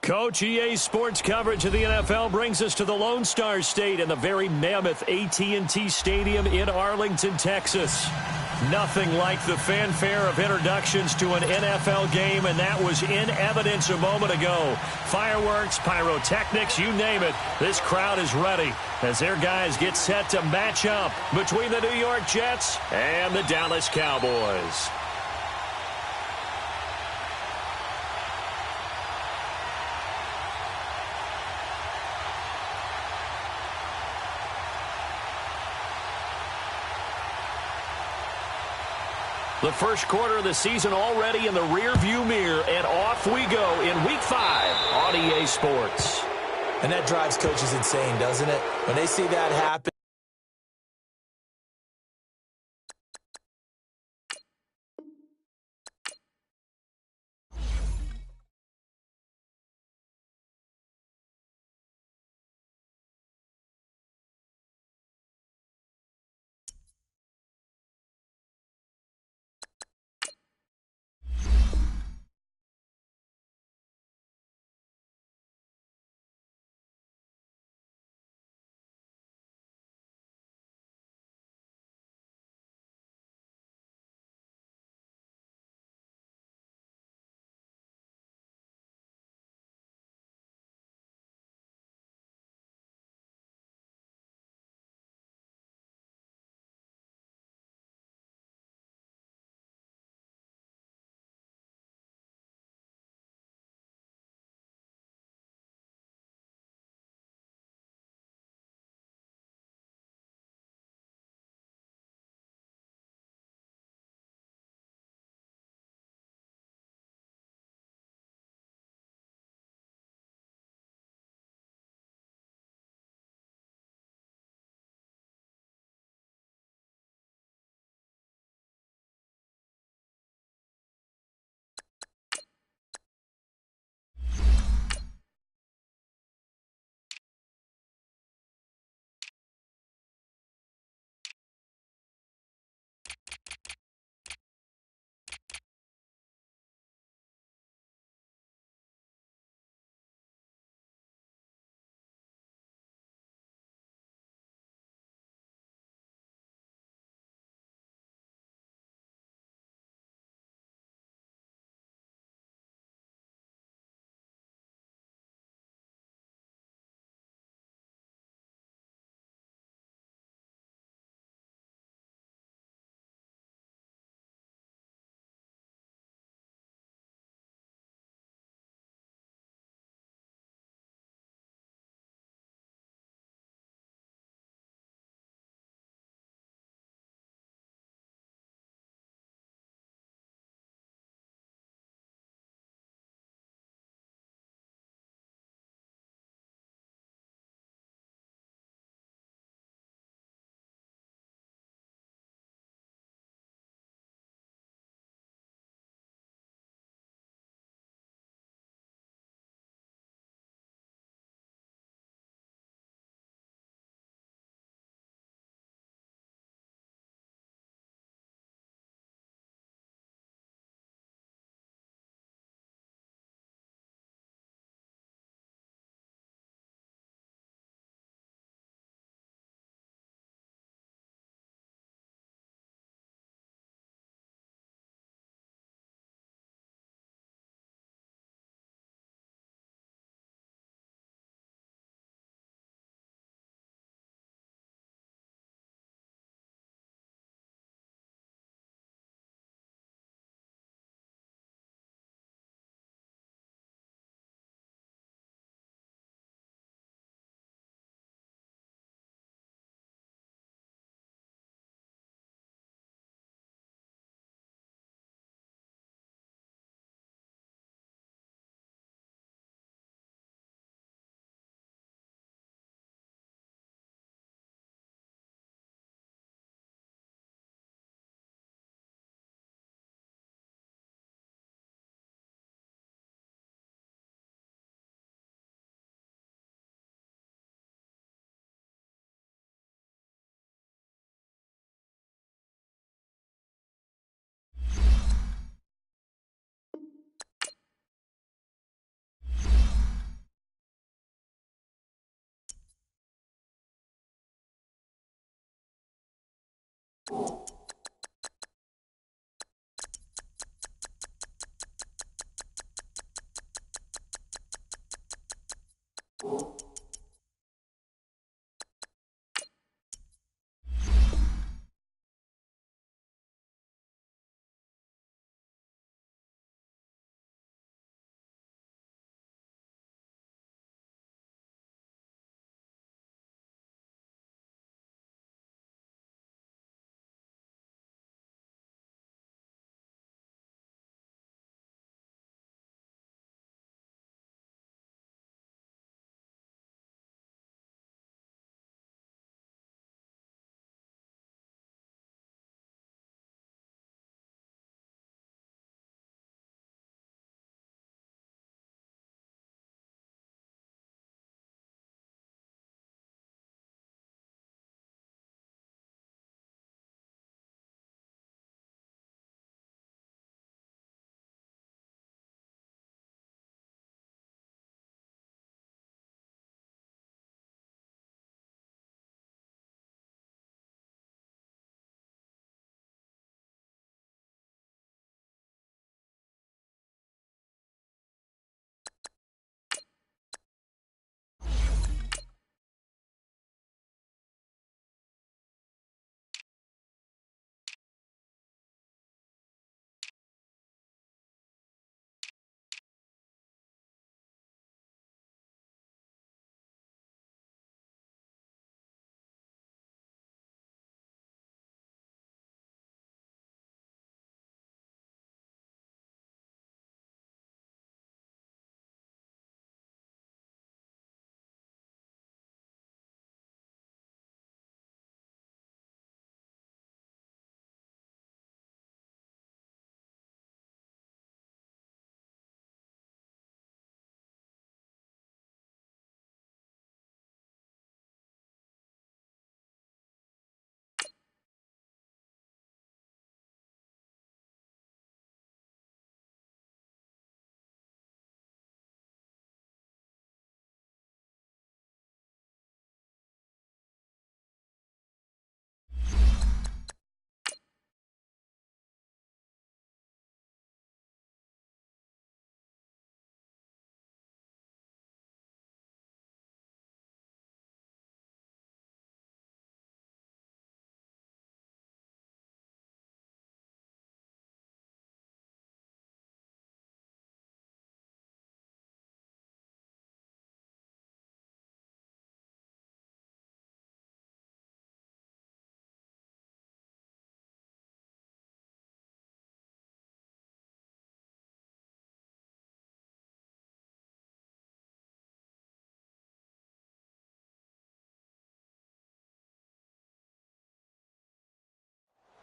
Coach, EA Sports coverage of the NFL brings us to the Lone Star State and the very mammoth AT&T Stadium in Arlington, Texas. Nothing like the fanfare of introductions to an NFL game, and that was in evidence a moment ago. Fireworks, pyrotechnics, you name it. This crowd is ready as their guys get set to match up between the New York Jets and the Dallas Cowboys. The first quarter of the season already in the rearview mirror, and off we go in Week 5 on EA Sports. And that drives coaches insane, doesn't it? When they see that happen.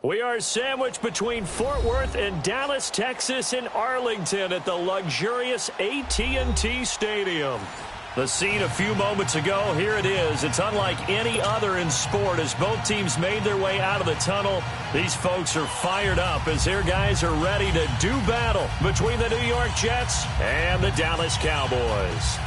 We are sandwiched between Fort Worth and Dallas, Texas, and Arlington at the luxurious AT&T Stadium. The scene a few moments ago, here it is. It's unlike any other in sport as both teams made their way out of the tunnel. These folks are fired up as their guys are ready to do battle between the New York Jets and the Dallas Cowboys.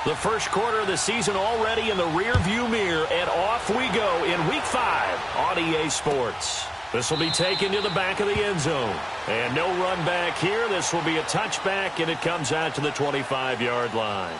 The first quarter of the season already in the rearview mirror, and off we go in Week 5 on EA Sports. This will be taken to the back of the end zone. And no run back here. This will be a touchback, and it comes out to the 25-yard line.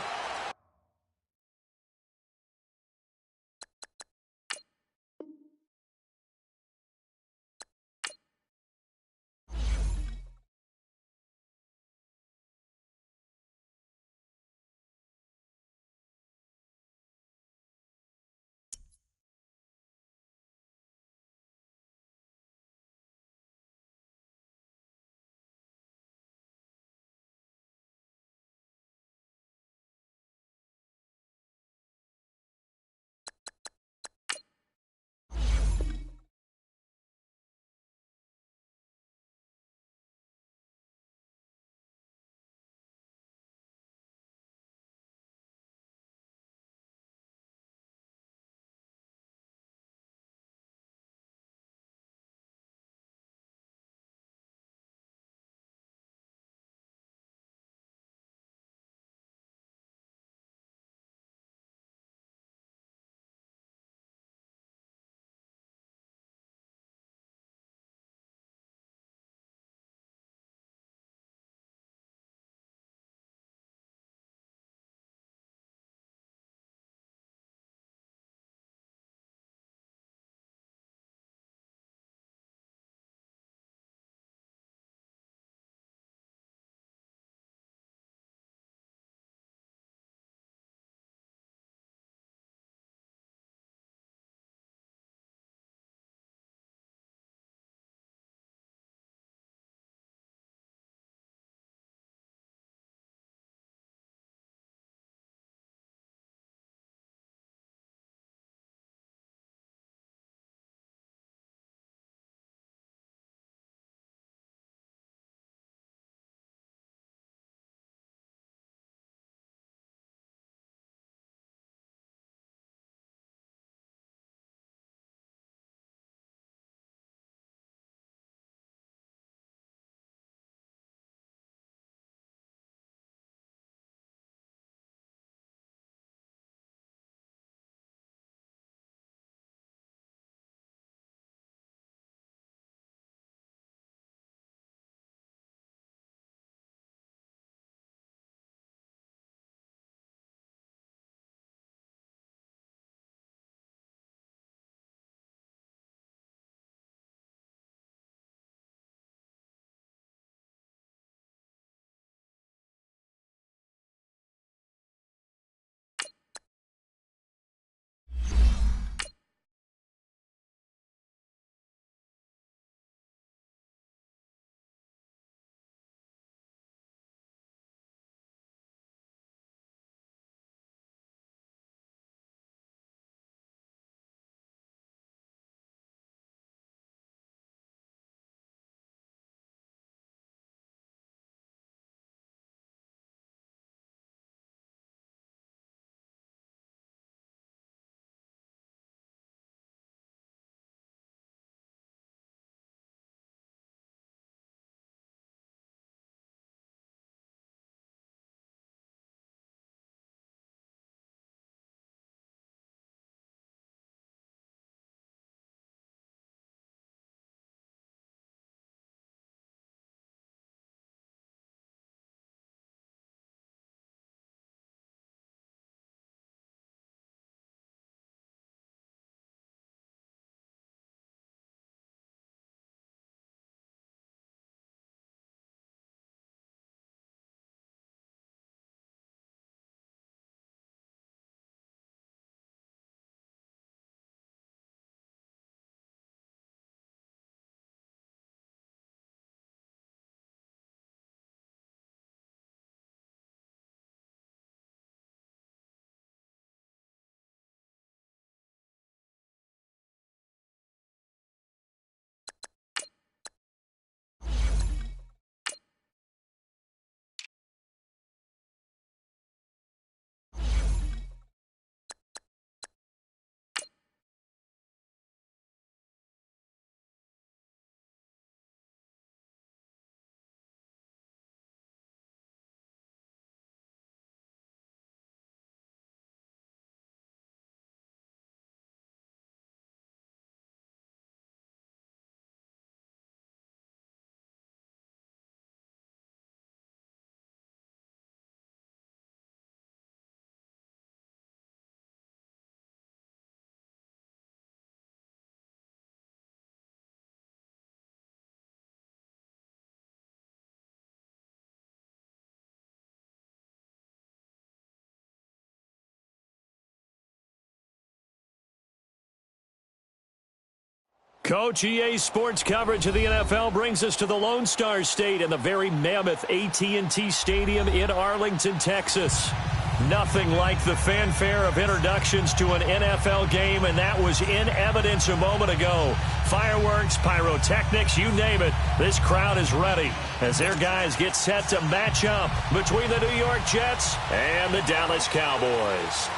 Coach, EA Sports coverage of the NFL brings us to the Lone Star State and the very mammoth AT&T Stadium in Arlington, Texas. Nothing like the fanfare of introductions to an NFL game, and that was in evidence a moment ago. Fireworks, pyrotechnics, you name it. This crowd is ready as their guys get set to match up between the New York Jets and the Dallas Cowboys.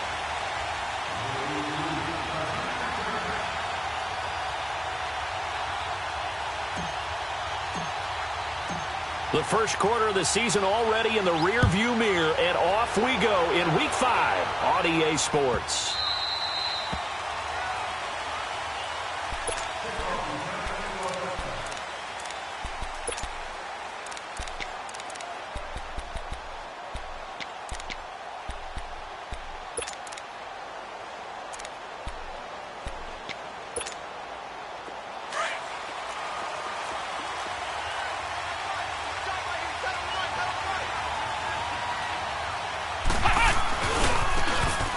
The first quarter of the season already in the rearview mirror, and off we go in Week 5 on EA Sports.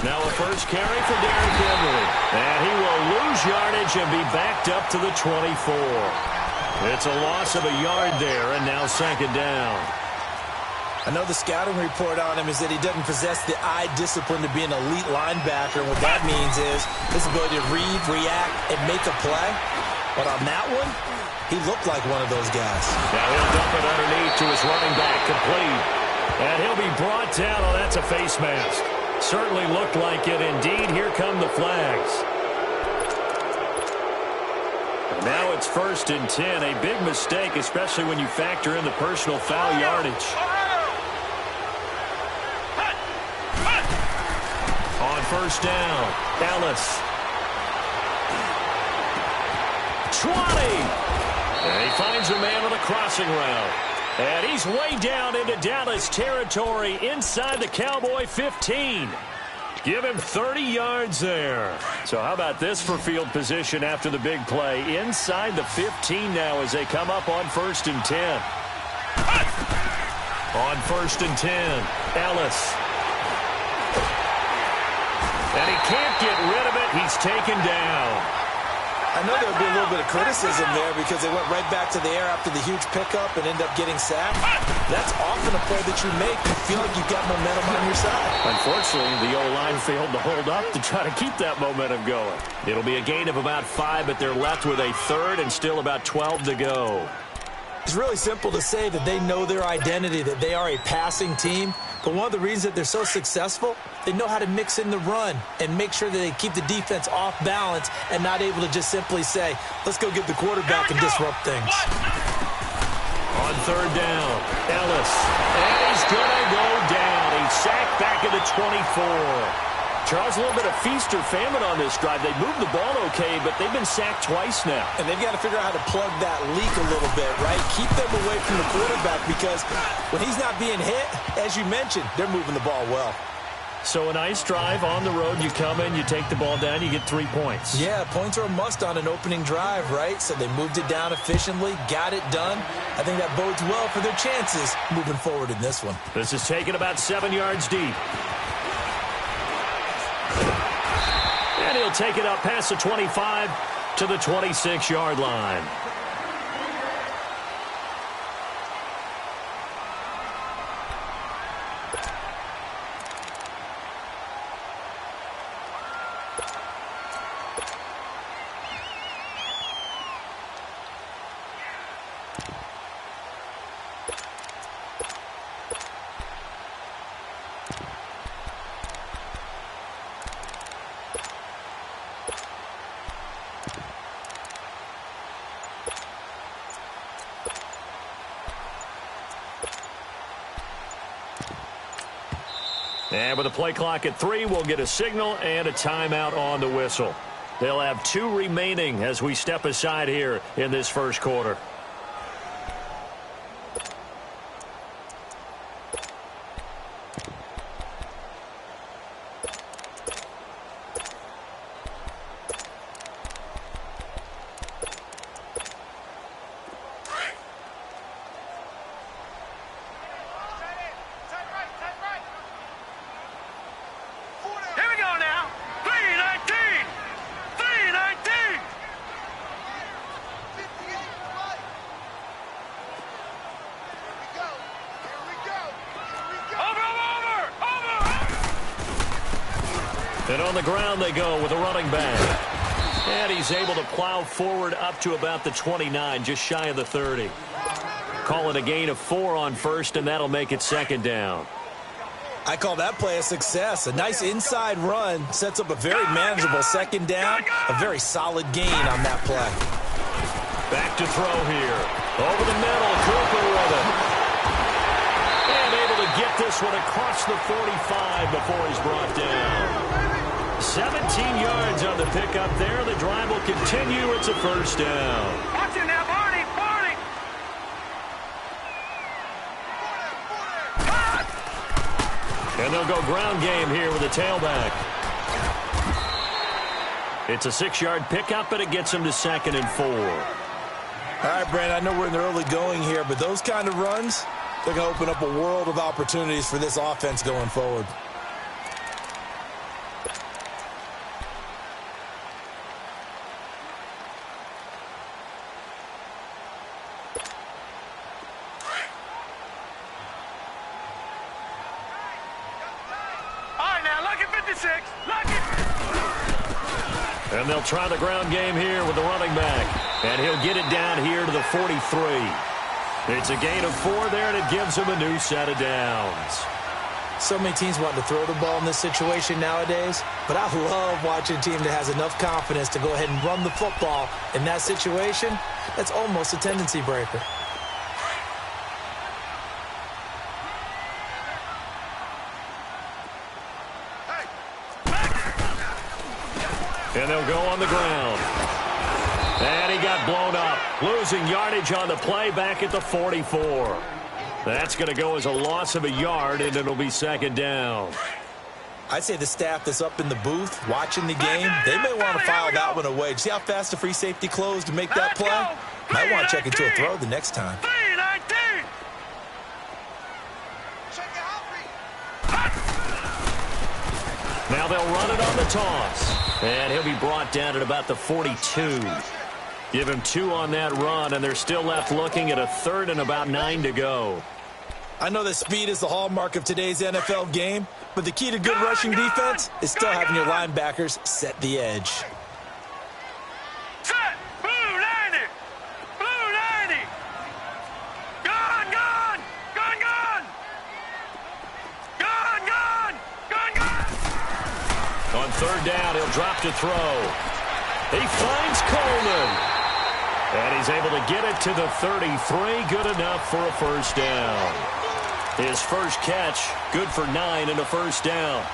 Now a first carry for Derrick Henry. And he will lose yardage and be backed up to the 24. It's a loss of a yard there, and now second down. I know the scouting report on him is that he doesn't possess the eye discipline to be an elite linebacker. And what that means is his ability to read, react, and make a play. But on that one, he looked like one of those guys. Now he'll dump it underneath to his running back, complete. And he'll be brought down. Oh, that's a face mask. Certainly looked like it. Indeed, here come the flags. Now it's 1st and 10. A big mistake, especially when you factor in the personal foul yardage. On first down, Ellis. 20. And he finds a man on a crossing route. And he's way down into Dallas territory inside the Cowboy 15. Give him 30 yards there. So how about this for field position after the big play? Inside the 15 now as they come up on 1st and 10. On 1st and 10, Ellis. And he can't get rid of it. He's taken down. I know there would be a little bit of criticism there because they went right back to the air after the huge pickup and end up getting sacked. That's often a play that you make. You feel like you've got momentum on your side. Unfortunately, the O-line failed to hold up to try to keep that momentum going. It'll be a gain of about 5, but they're left with a third and still about 12 to go. It's really simple to say that they know their identity, that they are a passing team. But one of the reasons that they're so successful, they know how to mix in the run and make sure that they keep the defense off balance and not able to just simply say, let's go get the quarterback and disrupt things. On third down, Ellis. And he's going to go down. He's sacked back at the 24. Charles, a little bit of feast or famine on this drive. They moved the ball okay, but they've been sacked twice now. And they've got to figure out how to plug that leak a little bit, right? Keep them away from the quarterback because when he's not being hit, as you mentioned, they're moving the ball well. So a nice drive on the road. You come in, you take the ball down, you get 3 points. Yeah, points are a must on an opening drive, right? So they moved it down efficiently, got it done. I think that bodes well for their chances moving forward in this one. This is taken about 7 yards deep. And he'll take it up past the 25 to the 26-yard line. And with a play clock at 3, we'll get a signal and a timeout on the whistle. They'll have 2 remaining as we step aside here in this first quarter. And on the ground they go with a running back. And he's able to plow forward up to about the 29, just shy of the 30. Call it a gain of 4 on first, and that'll make it second down. I call that play a success. A nice inside run sets up a very manageable second down. A very solid gain on that play. Back to throw here. Over the middle, Cooper with it. And able to get this one across the 45 before he's brought down. 17 yards on the pickup there. The drive will continue. It's a first down. Watch it now, Barney. And they'll go ground game here with a tailback. It's a 6-yard pickup, but it gets him to 2nd and 4. All right, Brand, I know we're in the early going here, but those kind of runs, they're going to open up a world of opportunities for this offense going forward. And they'll try the ground game here with the running back. And he'll get it down here to the 43. It's a gain of 4 there, and it gives him a new set of downs. So many teams want to throw the ball in this situation nowadays, but I love watching a team that has enough confidence to go ahead and run the football in that situation. That's almost a tendency breaker. And they'll go on the ground. And he got blown up. Losing yardage on the play back at the 44. That's going to go as a loss of a yard, and it'll be second down. I'd say the staff that's up in the booth watching the game, they may want to file that one away. See how fast the free safety closed to make that play? Might want to check into a throw the next time. Now they'll run it on the toss. And he'll be brought down at about the 42. Give him 2 on that run, and they're still left looking at a 3rd and about 9 to go. I know that speed is the hallmark of today's NFL game, but the key to good rushing defense is still having your linebackers set the edge. Set! Blue 90! Blue 90! Gone! Gone! Gone! Gone! Gone! Gone! Gone! Gone! On 3rd down, he'll drop to throw. He finds Coleman. And he's able to get it to the 33. Good enough for a first down. His first catch, good for 9 and a first down.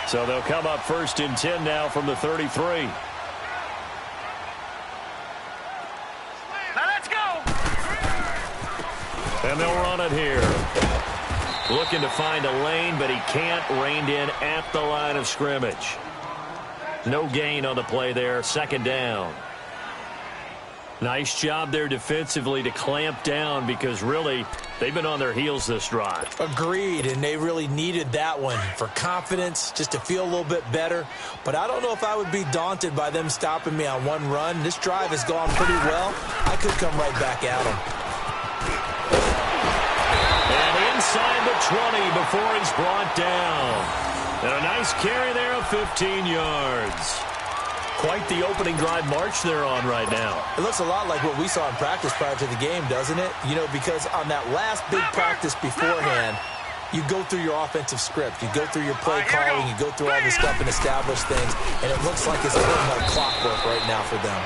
So they'll come up 1st and 10 now from the 33. Now let's go! And they'll run it here. Looking to find a lane, but he can't. Reined in at the line of scrimmage. No gain on the play there. 2nd down. Nice job there defensively to clamp down, because really they've been on their heels this drive. Agreed, and they really needed that one for confidence, just to feel a little bit better. But I don't know if I would be daunted by them stopping me on one run. This drive has gone pretty well. I could come right back at them. And inside the 20 before he's brought down. And a nice carry there of 15 yards. Quite the opening drive march they're on right now. It looks a lot like what we saw in practice prior to the game, doesn't it? You know, because on that last big practice beforehand, you go through your offensive script. You go through your play calling. You go through all this stuff and establish things. And it looks like it's a little like clockwork right now for them.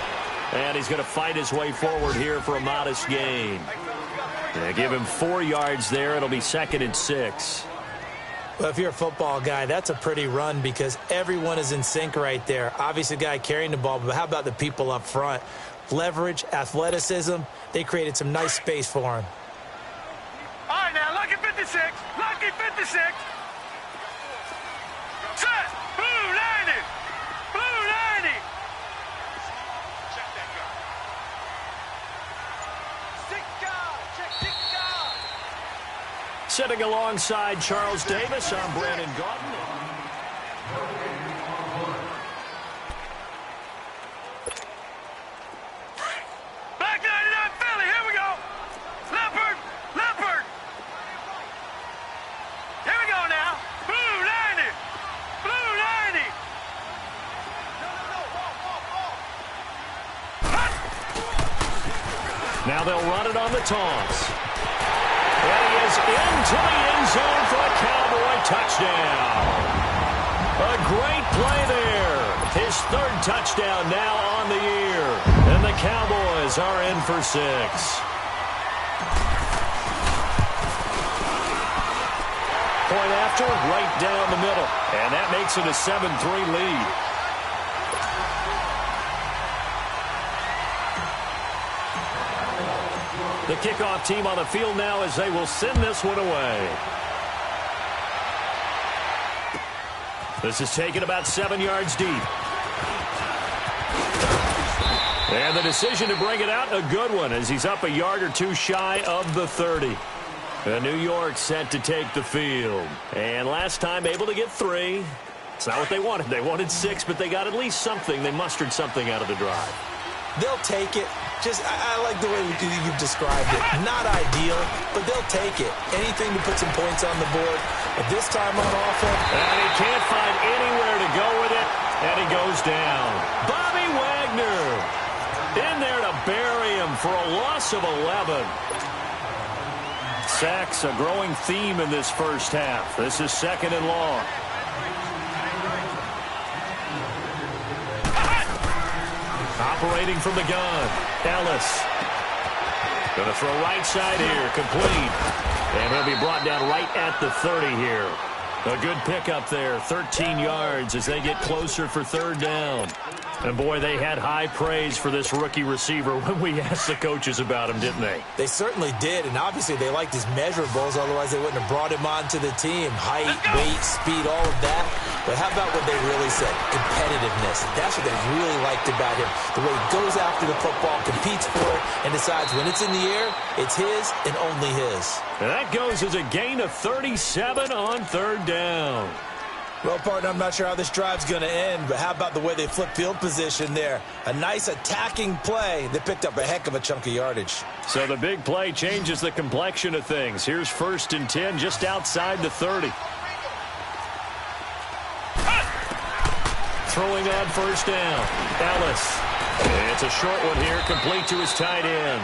And he's going to fight his way forward here for a modest gain. They give him 4 yards there. It'll be 2nd and 6. Well, if you're a football guy, that's a pretty run, because everyone is in sync right there. Obviously, the guy carrying the ball, but how about the people up front? Leverage, athleticism, they created some nice space for him. All right, now, lucky 56. Lucky 56. Set. Blue 90. Blue 90. Check that guard. Six guard. Check 6 guard. Sitting alongside Charles Davis, I'm Brandon Gaudin. Black 99 Philly, here we go. Leopard, Leopard. Here we go now. Blue Now they'll run it on the toss. And he is into the end zone for a Cowboy touchdown. A great play there. His third touchdown now on the year. And the Cowboys are in for 6. Point after, right down the middle. And that makes it a 7-3 lead. The kickoff team on the field now as they will send this one away. This is taken about 7 yards deep. And the decision to bring it out, a good one, as he's up a yard or two shy of the 30. New York set to take the field. And last time able to get 3. It's not what they wanted. They wanted 6, but they got at least something. They mustered something out of the drive. They'll take it. I like the way you've described it. Not ideal, but they'll take it. Anything to put some points on the board. But this time on offense. And he can't find anywhere to go with it. And he goes down. Bobby Wagner in there to bury him for a loss of 11. Sacks, a growing theme in this first half. This is 2nd and long. Operating from the gun, Ellis. Going to throw right side here, complete. And he'll be brought down right at the 30 here. A good pickup there, 13 yards as they get closer for 3rd down. And, boy, they had high praise for this rookie receiver when we asked the coaches about him, didn't they? They certainly did, and obviously they liked his measurables. Otherwise, they wouldn't have brought him onto the team. Height, weight, speed, all of that. But how about what they really said? Competitiveness. That's what they really liked about him. The way he goes after the football, competes for it, and decides when it's in the air, it's his and only his. And that goes as a gain of 37 on 3rd down. Well, partner, I'm not sure how this drive's going to end, but how about the way they flip field position there? A nice attacking play. They picked up a heck of a chunk of yardage. So the big play changes the complexion of things. Here's 1st and 10 just outside the 30. Throwing on 1st down. Ellis. It's a short one here, complete to his tight end.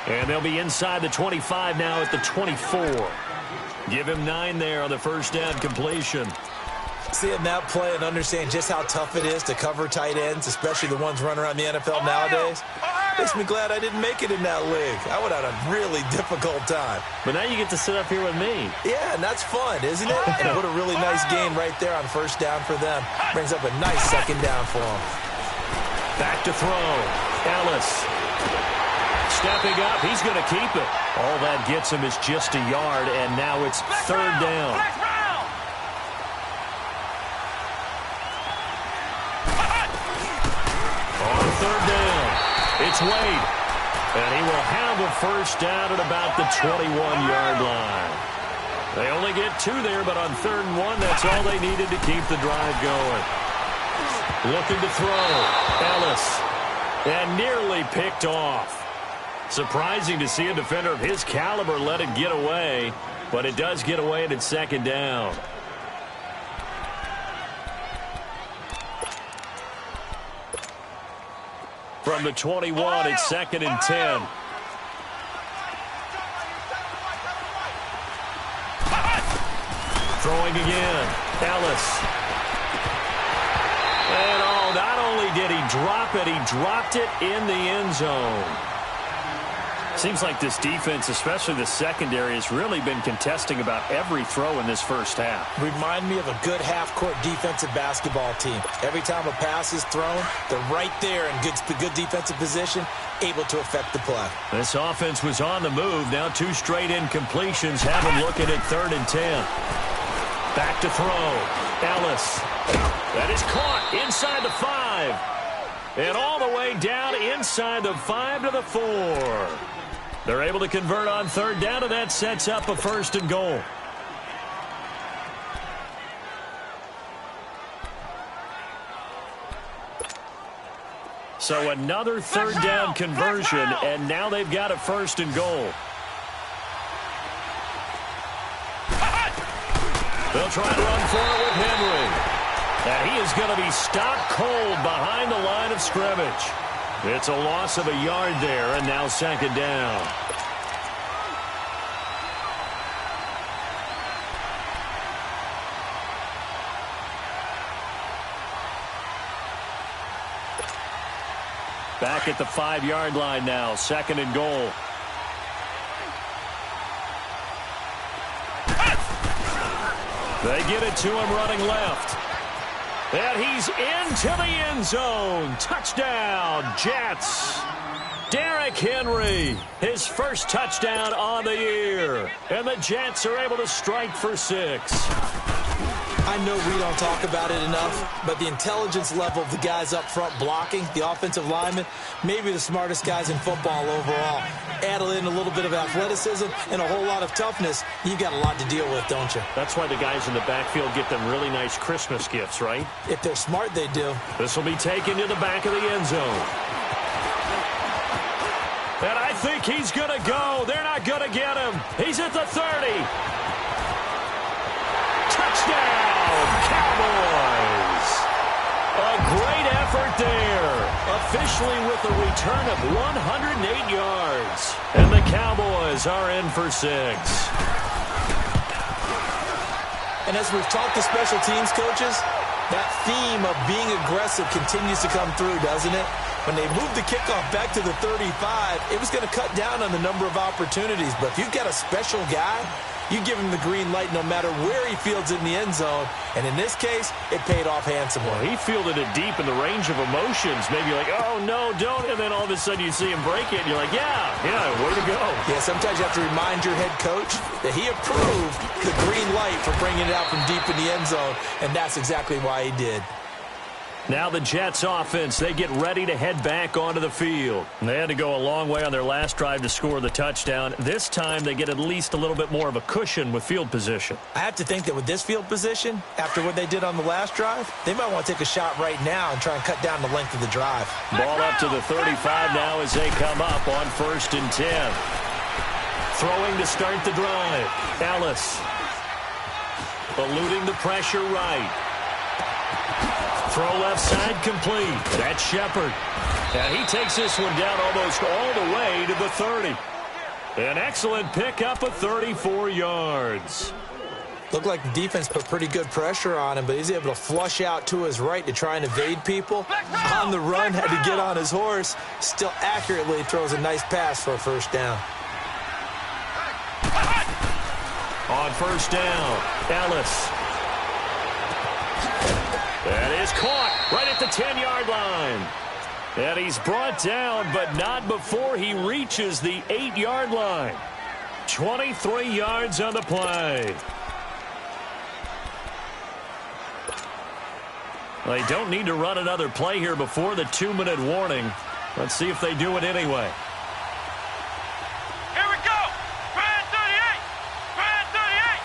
And they'll be inside the 25 now at the 24. Give him 9 there on the 1st down completion. Seeing that play and understand just how tough it is to cover tight ends, especially the ones running around the NFL nowadays, makes me glad I didn't make it in that league. I would have had a really difficult time. But now you get to sit up here with me. Yeah, and that's fun, isn't it? And what a really nice gain right there on 1st down for them. Brings up a nice 2nd down for them. Back to throw. Ellis. Stepping up, he's going to keep it. All that gets him is just a yard, and now it's 3rd down. On 3rd down, it's Wade. And he will have a 1st down at about the 21-yard line. They only get 2 there, but on 3rd and 1, that's all they needed to keep the drive going. Looking to throw. Ellis. And nearly picked off. Surprising to see a defender of his caliber let it get away, but it does get away and it's 2nd down. From the 21, it's 2nd and 10. Throwing again. Ellis. And not only did he drop it, he dropped it in the end zone. Seems like this defense, especially the secondary, has really been contesting about every throw in this first half. Remind me of a good half-court defensive basketball team. Every time a pass is thrown, they're right there in good defensive position, able to affect the play. This offense was on the move. Now 2 straight incompletions have them looking at 3rd and 10. Back to throw. Ellis. That is caught inside the 5. And all the way down inside the 5 to the 4. They're able to convert on 3rd down, and that sets up a 1st and goal. So another 3rd down conversion, and now they've got a 1st and goal. They'll try to run for it with Henry. And he is going to be stopped cold behind the line of scrimmage. It's a loss of a yard there, and now second down. Back at the 5-yard line now, second and goal. They get it to him running left. And he's into the end zone. Touchdown, Jets. Derrick Henry, his first touchdown on the year. And the Jets are able to strike for 6. I know we don't talk about it enough, but the intelligence level of the guys up front blocking, the offensive linemen, maybe the smartest guys in football overall. Add in a little bit of athleticism and a whole lot of toughness, you got a lot to deal with, don't you? That's why the guys in the backfield get them really nice Christmas gifts, right? If they're smart, they do. This will be taken to the back of the end zone. And I think he's going to go. They're not going to get him. He's at the 30. Touchdown, Cowboys. A great effort there. Officially with a return of 108 yards. And the Cowboys are in for 6. And as we've talked to special teams coaches, that theme of being aggressive continues to come through, doesn't it? When they moved the kickoff back to the 35, it was going to cut down on the number of opportunities. But if you've got a special guy, you give him the green light no matter where he fields in the end zone. And in this case, it paid off handsomely. Well, he fielded it deep in the range of emotions. Maybe like, oh, no, don't. And then all of a sudden you see him break it, and you're like, yeah, way to go. Yeah, sometimes you have to remind your head coach that he approved the green light for bringing it out from deep in the end zone, and that's exactly why he did. Now the Jets offense, they get ready to head back onto the field. And they had to go a long way on their last drive to score the touchdown. This time they get at least a little bit more of a cushion with field position. I have to think that with this field position, after what they did on the last drive, they might want to take a shot right now and try and cut down the length of the drive. Ball up to the 35 now as they come up on 1st and 10. Throwing to start the drive. Ellis. Eluding the pressure right. Throw left side complete. That's Shepard. And he takes this one down almost all the way to the 30. An excellent pickup of 34 yards. Looked like the defense put pretty good pressure on him, but he's able to flush out to his right to try and evade people. On the run, had to get on his horse. Still accurately throws a nice pass for a first down. On 1st down, Ellis. That is caught right at the 10-yard line. And he's brought down, but not before he reaches the 8-yard line. 23 yards on the play. They don't need to run another play here before the 2-minute warning. Let's see if they do it anyway. Here we go. Grand 38. Grand 38.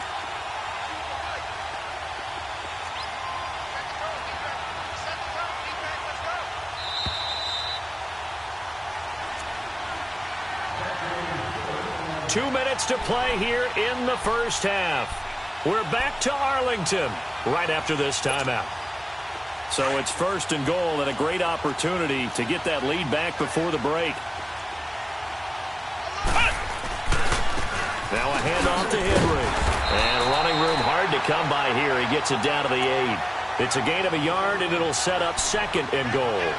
2 minutes to play here in the first half. We're back to Arlington right after this timeout. So it's 1st and goal and a great opportunity to get that lead back before the break. Now a handoff to Henry. And running room hard to come by here. He gets it down to the 8. It's a gain of a yard, and it'll set up 2nd and goal.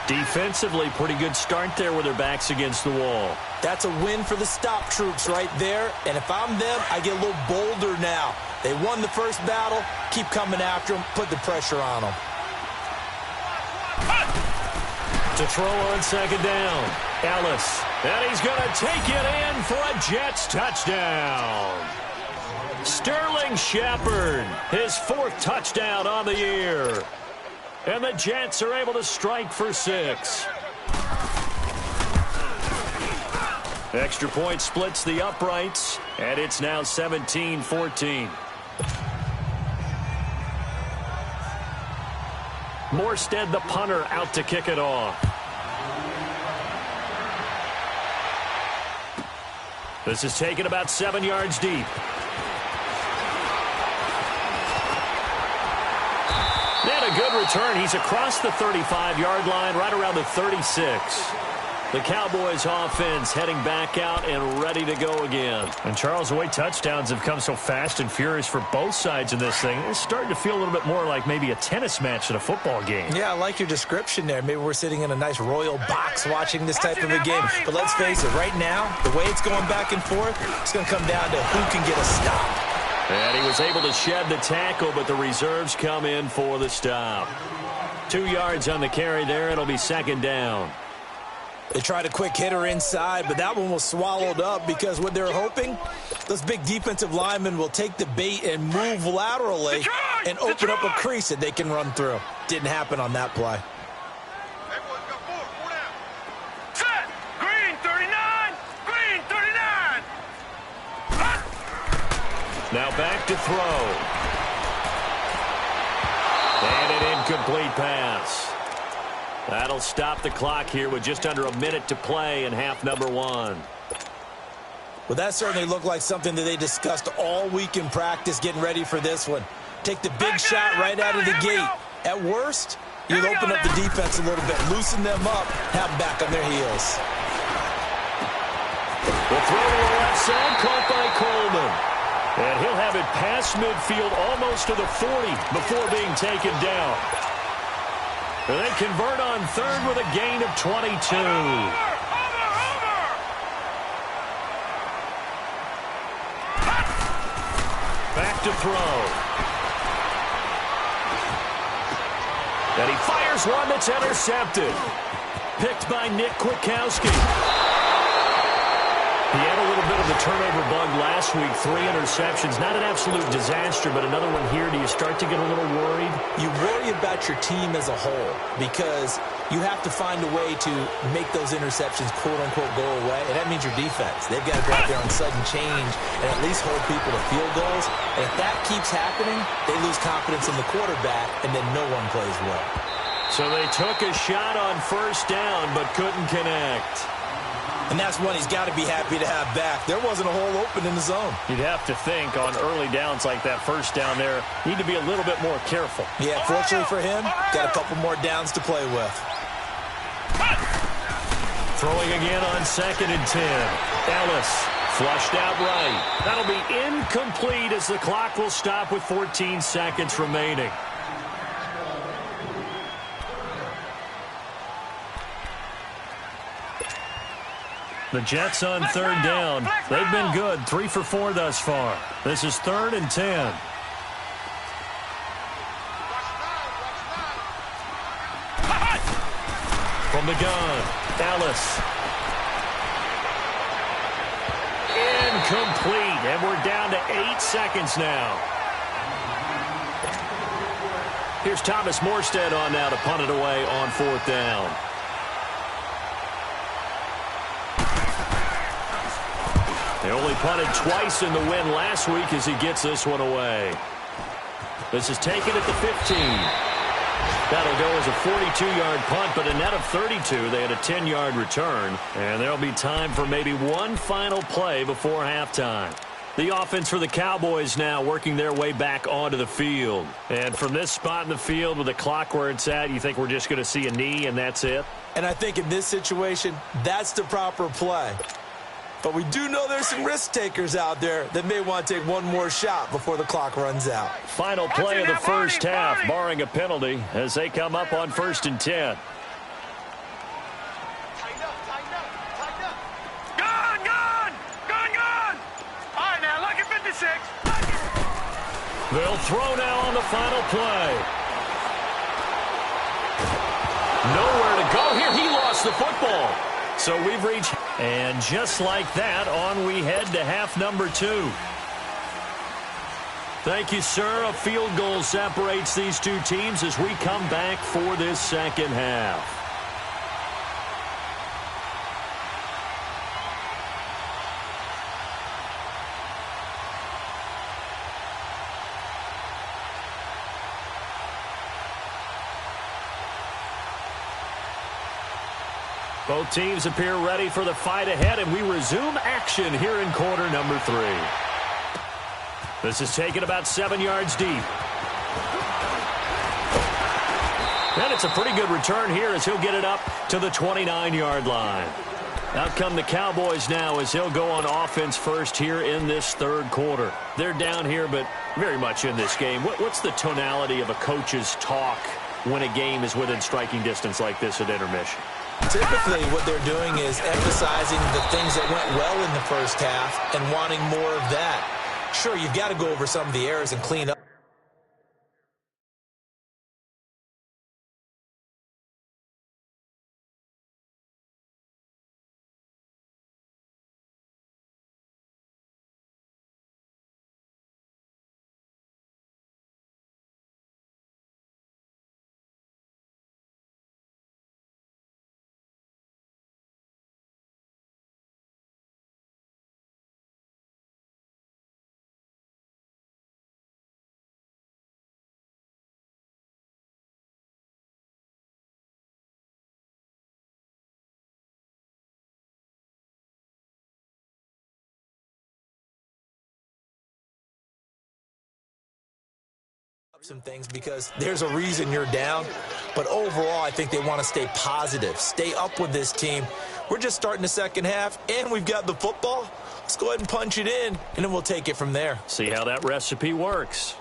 Defensively, pretty good start there with their backs against the wall. That's a win for the stop troops right there. And if I'm them, I get a little bolder now. They won the first battle. Keep coming after them. Put the pressure on them. To throw on 2nd down. Ellis. And he's going to take it in for a Jets touchdown. Sterling Shepard, his 4th touchdown on the year. And the Jets are able to strike for 6. Extra point splits the uprights, and it's now 17-14. Morstead, the punter, out to kick it off. This is taken about 7 yards deep. And a a good return. He's across the 35-yard line, right around the 36. The Cowboys offense heading back out and ready to go again. And Charles, the way touchdowns have come so fast and furious for both sides in this thing, it's starting to feel a little bit more like maybe a tennis match in a football game. Yeah, I like your description there. Maybe we're sitting in a nice royal box watching this type of a game. But let's face it, right now, the way it's going back and forth, it's going to come down to who can get a stop. And he was able to shed the tackle, but the reserves come in for the stop. 2 yards on the carry there. It'll be second down. They tried a quick hitter inside, but that one was swallowed up because what they're hoping, those big defensive linemen will take the bait and move laterally and open up a crease that they can run through. Didn't happen on that play. Set! Green 39! Green 39! Now back to throw. And an incomplete pass. That'll stop the clock here with just under a minute to play in half number one. Well, that certainly looked like something that they discussed all week in practice getting ready for this one. Take the big shot right out of the gate. At worst, you'll open up the defense a little bit, loosen them up, have them back on their heels. The throw to the left side, caught by Coleman. And he'll have it past midfield almost to the 40 before being taken down. And they convert on third with a gain of 22. Back to throw. And he fires one that's intercepted. Picked by Nick Kwiatkowski. He had a little bit of the turnover bug last week, 3 interceptions. Not an absolute disaster, but another one here. Do you start to get a little worried? You worry about your team as a whole because you have to find a way to make those interceptions, quote-unquote, go away, and that means your defense. They've got to go out there on sudden change and at least hold people to field goals. And if that keeps happening, they lose confidence in the quarterback, and then no one plays well. So they took a shot on first down but couldn't connect. And that's one he's got to be happy to have back. There wasn't a hole open in the zone. You'd have to think on early downs like that first down there, need to be a little bit more careful. Yeah, fortunately for him, got a couple more downs to play with. Throwing again on 2nd and 10. Ellis flushed out right. That'll be incomplete as the clock will stop with 14 seconds remaining. The Jets on third down. They've been good, 3 for 4 thus far. This is 3rd and 10. From the gun, Ellis. Incomplete, and we're down to 8 seconds now. Here's Thomas Morstead on now to punt it away on 4th down. They only punted twice in the win last week as he gets this one away. This is taken at the 15. That'll go as a 42-yard punt, but a net of 32. They had a 10-yard return, and there'll be time for maybe one final play before halftime. The offense for the Cowboys now working their way back onto the field. And from this spot in the field with the clock where it's at, you think we're just going to see a knee and that's it? And I think in this situation, that's the proper play. But we do know there's some risk takers out there that may want to take one more shot before the clock runs out. Final play of the first half, barring a penalty, as they come up on 1st and 10. Gun! Gun! Gun! Gun! All right, now, look at 56. They'll throw now on the final play. Nowhere to go here. He lost the football. So we've reached, and just like that, on we head to half number 2. Thank you, sir. A field goal separates these two teams as we come back for this second half. Both teams appear ready for the fight ahead, and we resume action here in quarter number 3. This is taken about 7 yards deep. And it's a pretty good return here as he'll get it up to the 29-yard line. Out come the Cowboys now as they'll go on offense first here in this third quarter. They're down here, but very much in this game. What's the tonality of a coach's talk when a game is within striking distance like this at intermission? Typically, what they're doing is emphasizing the things that went well in the first half and wanting more of that. Sure, you've got to go over some of the errors and clean up. Some things because there's a reason you're down, but overall I think they want to stay positive, stay up with this team. We're just starting the second half and we've got the football. Let's go ahead and punch it in and then we'll take it from there. See how that recipe works.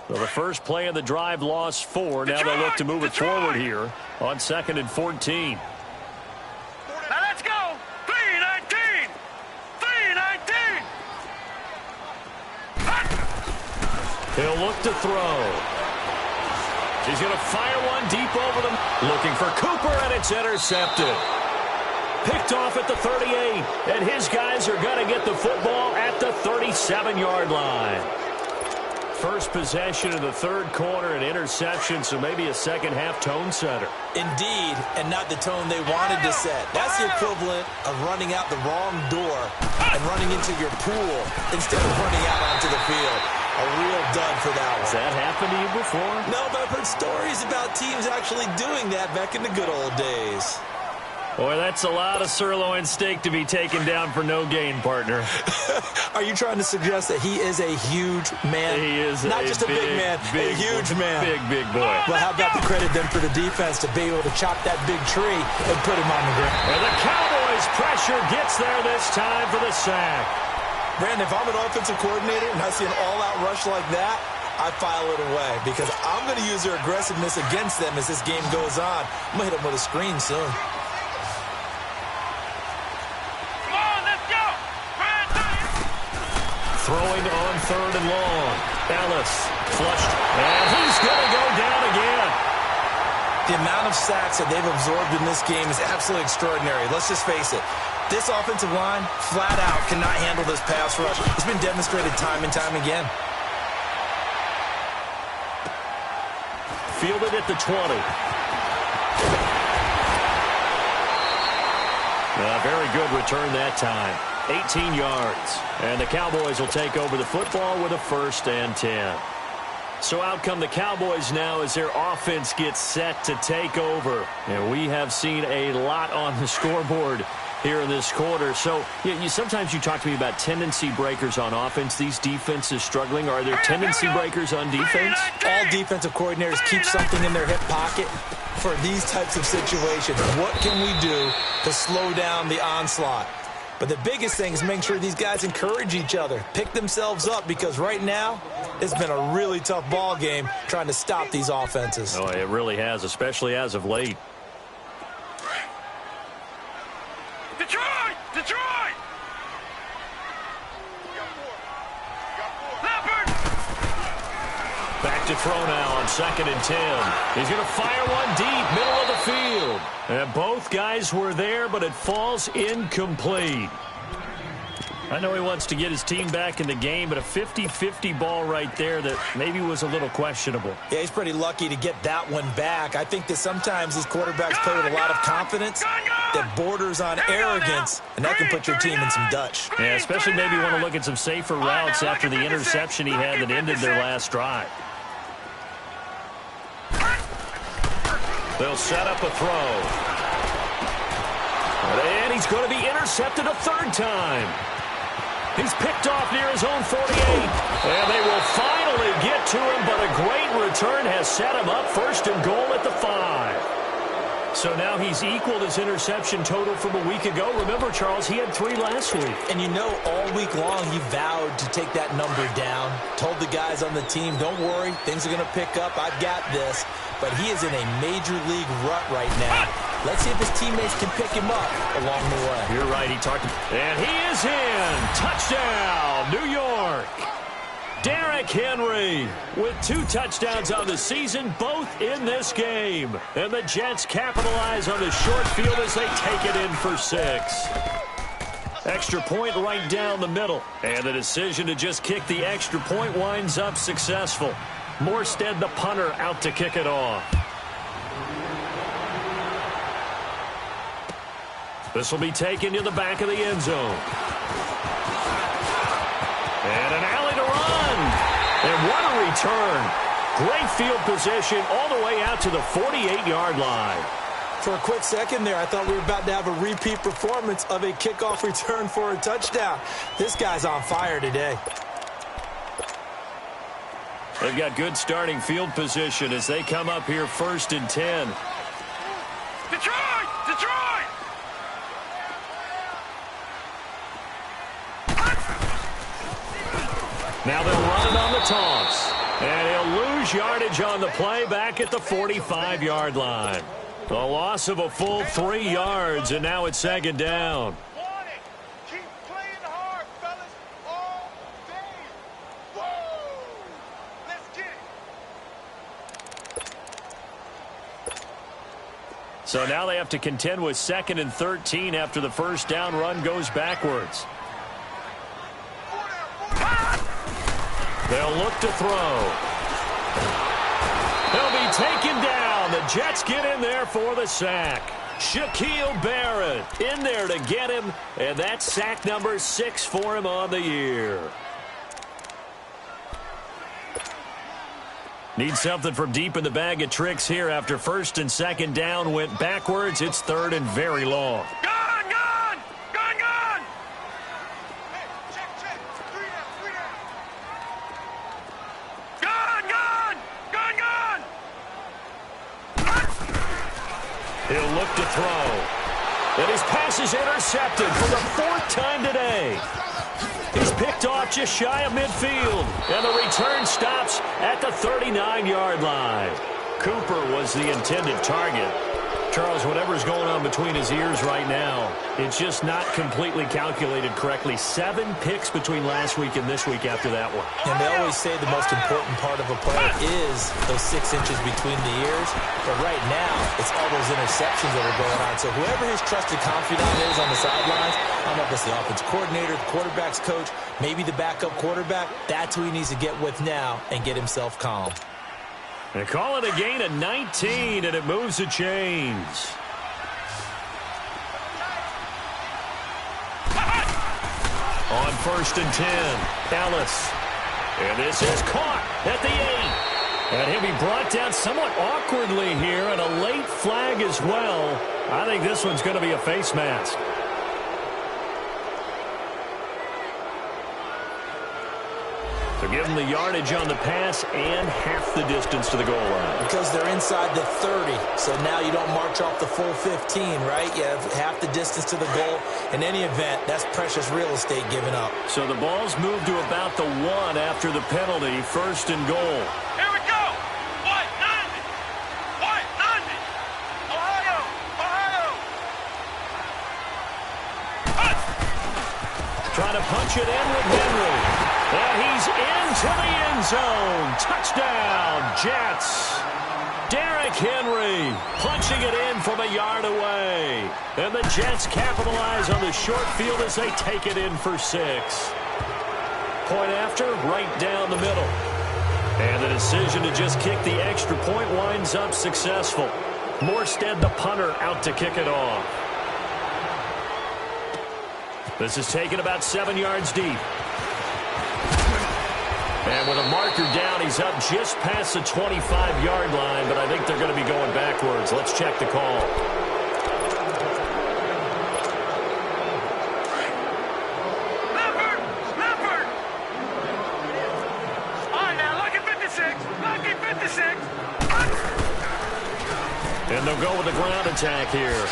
So the first play of the drive lost 4. Now they'll look to move it forward here on 2nd and 14. Now let's go. 3-19. 3-19. He'll look to throw. He's going to fire one deep over them. Looking for Cooper, and it's intercepted. Picked off at the 38, and his guys are going to get the football at the 37-yard line. First possession of the third quarter, an interception, so maybe a second-half tone setter. Indeed, and not the tone they wanted to set. That's the equivalent of running out the wrong door and running into your pool instead of running out onto the field. A real dud for that one. Has that happened to you before? No, but I've heard stories about teams actually doing that back in the good old days. Boy, that's a lot of sirloin steak to be taken down for no gain, partner. Are you trying to suggest that he is a huge man? He is not just a big man, a huge man. Big boy. Well, how about the credit then for the defense to be able to chop that big tree and put him on the ground? And the Cowboys pressure gets there this time for the sack. Brandon, if I'm an offensive coordinator and I see an all-out rush like that, I file it away because I'm going to use their aggressiveness against them as this game goes on. I'm going to hit them with a screen soon. Come on, let's go. Throwing on 3rd and long. Ellis flushed, and he's going to go down again. The amount of sacks that they've absorbed in this game is absolutely extraordinary. Let's just face it. This offensive line, flat out, cannot handle this pass rush. It's been demonstrated time and time again. Fielded at the 20. A very good return that time. 18 yards. And the Cowboys will take over the football with a 1st and 10. So out come the Cowboys now as their offense gets set to take over. And we have seen a lot on the scoreboard here in this quarter. So sometimes you talk to me about tendency breakers on offense. These defenses struggling. Are there tendency breakers on defense? All defensive coordinators keep something in their hip pocket for these types of situations. What can we do to slow down the onslaught? But the biggest thing is making sure these guys encourage each other, pick themselves up, because right now it's been a really tough ball game trying to stop these offenses. Oh, it really has, especially as of late. Detroit! Detroit! Leopard! Back to throw now on 2nd and 10. He's going to fire one deep, middle of the field. And both guys were there, but it falls incomplete. I know he wants to get his team back in the game, but a 50-50 ball right there that maybe was a little questionable. Yeah, he's pretty lucky to get that one back. I think that sometimes these quarterbacks play with a lot of confidence that borders on arrogance, and that can put your team in some Dutch. Yeah, especially maybe want to look at some safer routes after the interception he had that ended their last drive. They'll set up a throw. And he's going to be intercepted a 3rd time. He's picked off near his own 48. And they will finally get to him, but a great return has set him up first and goal at the 5. So now he's equaled his interception total from a week ago. Remember, Charles, he had 3 last week. And you know, all week long he vowed to take that number down. Told the guys on the team, don't worry, things are going to pick up. I've got this. But he is in a major league rut right now. Let's see if his teammates can pick him up along the way. You're right, he talked. And he is in. Touchdown, New York. Derrick Henry with 2 touchdowns on the season, both in this game. And the Jets capitalize on the short field as they take it in for 6. Extra point right down the middle. And the decision to just kick the extra point winds up successful. Morstead, the punter, out to kick it off. This will be taken to the back of the end zone. And an alley to run. And what a return. Great field position all the way out to the 48-yard line. For a quick second there, I thought we were about to have a repeat performance of a kickoff return for a touchdown. This guy's on fire today. They've got good starting field position as they come up here 1st and 10. Detroit! Detroit! Now they'll run it on the toss. And he'll lose yardage on the play back at the 45-yard line. A loss of a full 3 yards, and now it's 2nd down. Keep playing hard, fellas, all day. Woo! Let's get it. So now they have to contend with 2nd and 13 after the first down run goes backwards. They'll look to throw. He'll be taken down. The Jets get in there for the sack. Shaquille Barrett in there to get him, and that's sack number 6 for him on the year. Need something from deep in the bag of tricks here after 1st and 2nd down went backwards. It's 3rd and very long. Gone, gone! Gone, gone! Hey, check. 3 down. Gone, gone! Gone, gone! He'll look to throw. And his pass is intercepted for the 4th time today. He's picked off just shy of midfield. And the return stops at the 39-yard line. Cooper was the intended target. Charles, whatever's going on between his ears right now, it's just not completely calculated correctly. 7 picks between last week and this week after that one. And they always say the most important part of a play is those 6 inches between the ears. But right now, it's all those interceptions that are going on. So whoever his trusted confidant is on the sidelines, I don't know if it's the offensive coordinator, the quarterback's coach, maybe the backup quarterback, that's who he needs to get with now and get himself calm. They call it a gain of 19, and it moves the chains. On 1st and 10, Ellis. And this is caught at the 8. And he'll be brought down somewhat awkwardly here, and a late flag as well. I think this one's going to be a face mask. So give them the yardage on the pass and half the distance to the goal line. Because they're inside the 30, so now you don't march off the full 15, right? You have half the distance to the goal. In any event, that's precious real estate given up. So the ball's moved to about the 1 after the penalty, 1st and goal. Here we go! White 90! White 90! Ohio! Trying to punch it in with Henry. And he's into the end zone. Touchdown, Jets. Derrick Henry punching it in from a yard away. And the Jets capitalize on the short field as they take it in for 6. Point after, right down the middle. And the decision to just kick the extra point winds up successful. Morstead, the punter, out to kick it off. This is taken about 7 yards deep. And with a marker down, he's up just past the 25-yard line, but I think they're going to be going backwards. Let's check the call. Number They'll go with the ground attack here.